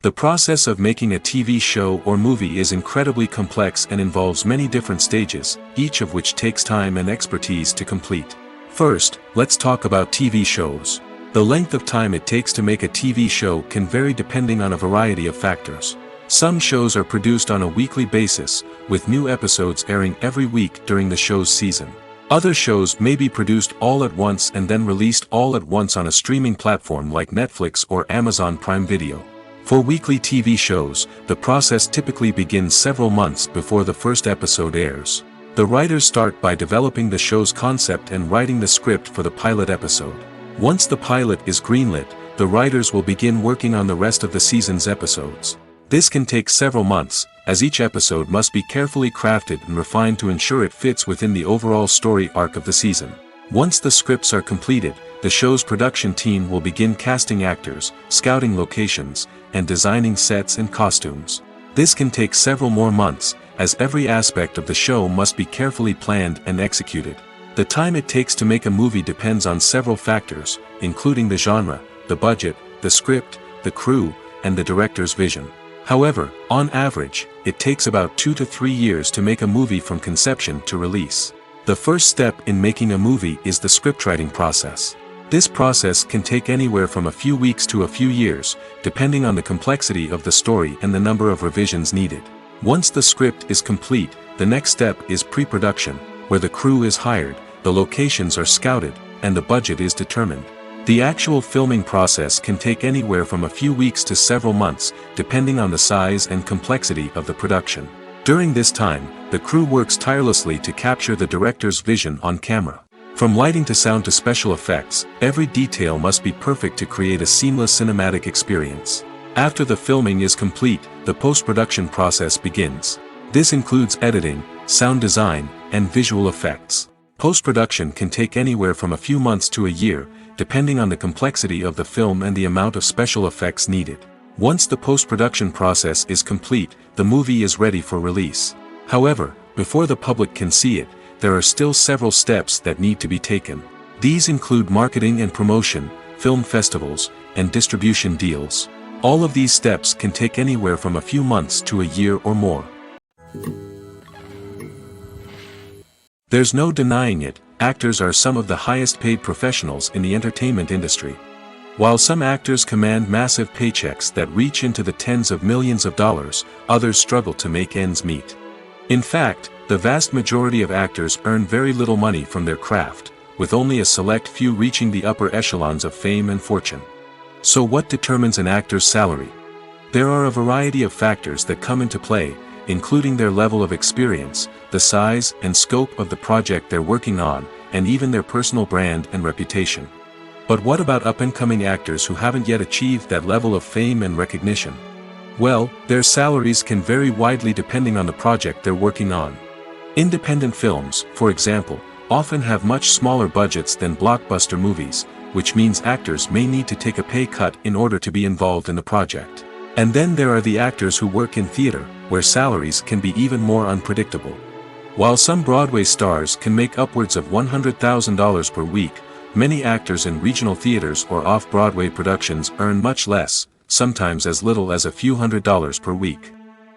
The process of making a TV show or movie is incredibly complex and involves many different stages, each of which takes time and expertise to complete. First, let's talk about TV shows. The length of time it takes to make a TV show can vary depending on a variety of factors. Some shows are produced on a weekly basis, with new episodes airing every week during the show's season. Other shows may be produced all at once and then released all at once on a streaming platform like Netflix or Amazon Prime Video. For weekly TV shows, the process typically begins several months before the first episode airs. The writers start by developing the show's concept and writing the script for the pilot episode. Once the pilot is greenlit, the writers will begin working on the rest of the season's episodes. This can take several months, as each episode must be carefully crafted and refined to ensure it fits within the overall story arc of the season. Once the scripts are completed, the show's production team will begin casting actors, scouting locations, and designing sets and costumes. This can take several more months, as every aspect of the show must be carefully planned and executed. The time it takes to make a movie depends on several factors, including the genre, the budget, the script, the crew, and the director's vision. However, on average, it takes about 2 to 3 years to make a movie from conception to release. The first step in making a movie is the scriptwriting process. This process can take anywhere from a few weeks to a few years, depending on the complexity of the story and the number of revisions needed. Once the script is complete, the next step is pre-production, where the crew is hired, the locations are scouted, and the budget is determined. The actual filming process can take anywhere from a few weeks to several months, depending on the size and complexity of the production. During this time, the crew works tirelessly to capture the director's vision on camera. From lighting to sound to special effects, every detail must be perfect to create a seamless cinematic experience. After the filming is complete, the post-production process begins. This includes editing, sound design, and visual effects. Post-production can take anywhere from a few months to a year, depending on the complexity of the film and the amount of special effects needed. Once the post-production process is complete, the movie is ready for release. However, before the public can see it, there are still several steps that need to be taken. These include marketing and promotion, film festivals, and distribution deals. All of these steps can take anywhere from a few months to a year or more. There's no denying it, actors are some of the highest paid professionals in the entertainment industry. While some actors command massive paychecks that reach into the tens of millions of dollars, others struggle to make ends meet. In fact, the vast majority of actors earn very little money from their craft, with only a select few reaching the upper echelons of fame and fortune. So what determines an actor's salary? There are a variety of factors that come into play, including their level of experience, the size and scope of the project they're working on, and even their personal brand and reputation. But what about up-and-coming actors who haven't yet achieved that level of fame and recognition? Well, their salaries can vary widely depending on the project they're working on. Independent films, for example, often have much smaller budgets than blockbuster movies, which means actors may need to take a pay cut in order to be involved in the project. And then there are the actors who work in theater, where salaries can be even more unpredictable. While some Broadway stars can make upwards of $100,000 per week, many actors in regional theaters or off-Broadway productions earn much less, sometimes as little as a few $100s per week.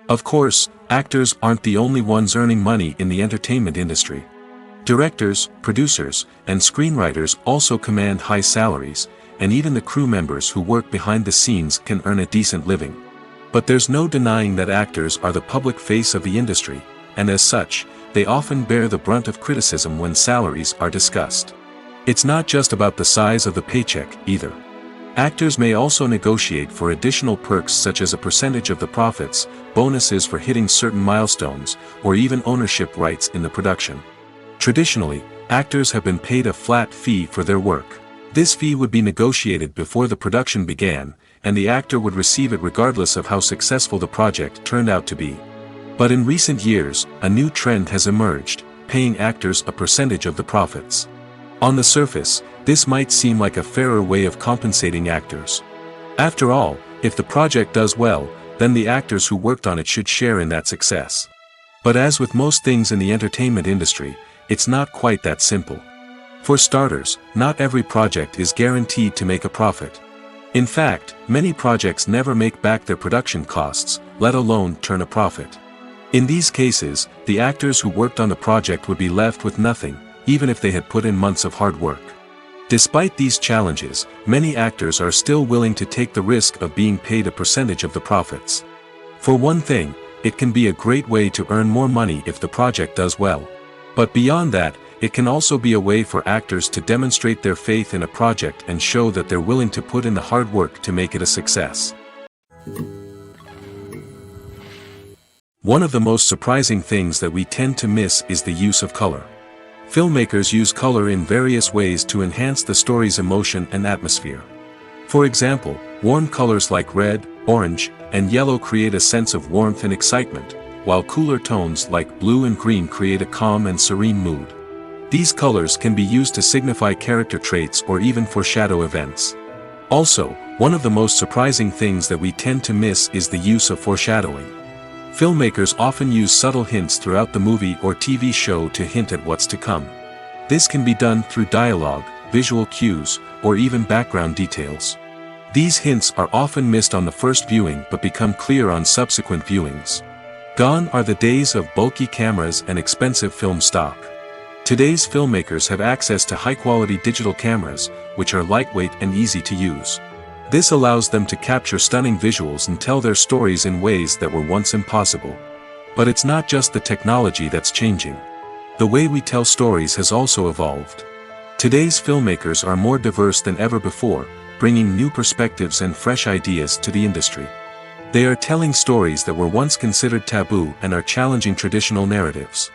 Of course, actors aren't the only ones earning money in the entertainment industry. Directors, producers, and screenwriters also command high salaries, and even the crew members who work behind the scenes can earn a decent living. But there's no denying that actors are the public face of the industry, and as such, they often bear the brunt of criticism when salaries are discussed. It's not just about the size of the paycheck, either. Actors may also negotiate for additional perks such as a percentage of the profits, bonuses for hitting certain milestones, or even ownership rights in the production. Traditionally, actors have been paid a flat fee for their work. This fee would be negotiated before the production began, and the actor would receive it regardless of how successful the project turned out to be. But in recent years, a new trend has emerged, paying actors a percentage of the profits. On the surface, this might seem like a fairer way of compensating actors. After all, if the project does well, then the actors who worked on it should share in that success. But as with most things in the entertainment industry, it's not quite that simple. For starters, not every project is guaranteed to make a profit. In fact, many projects never make back their production costs, let alone turn a profit. In these cases, the actors who worked on the project would be left with nothing, even if they had put in months of hard work. Despite these challenges, many actors are still willing to take the risk of being paid a percentage of the profits. For one thing, it can be a great way to earn more money if the project does well. But beyond that, it can also be a way for actors to demonstrate their faith in a project and show that they're willing to put in the hard work to make it a success. One of the most surprising things that we tend to miss is the use of color. Filmmakers use color in various ways to enhance the story's emotion and atmosphere. For example, warm colors like red, orange, and yellow create a sense of warmth and excitement, while cooler tones like blue and green create a calm and serene mood. These colors can be used to signify character traits or even foreshadow events. Also, one of the most surprising things that we tend to miss is the use of foreshadowing. Filmmakers often use subtle hints throughout the movie or TV show to hint at what's to come. This can be done through dialogue, visual cues, or even background details. These hints are often missed on the first viewing but become clear on subsequent viewings. Gone are the days of bulky cameras and expensive film stock. Today's filmmakers have access to high-quality digital cameras, which are lightweight and easy to use. This allows them to capture stunning visuals and tell their stories in ways that were once impossible. But it's not just the technology that's changing. The way we tell stories has also evolved. Today's filmmakers are more diverse than ever before, bringing new perspectives and fresh ideas to the industry. They are telling stories that were once considered taboo and are challenging traditional narratives.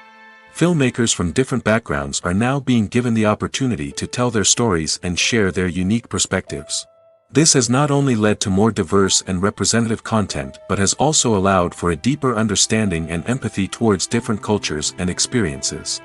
Filmmakers from different backgrounds are now being given the opportunity to tell their stories and share their unique perspectives. This has not only led to more diverse and representative content but has also allowed for a deeper understanding and empathy towards different cultures and experiences.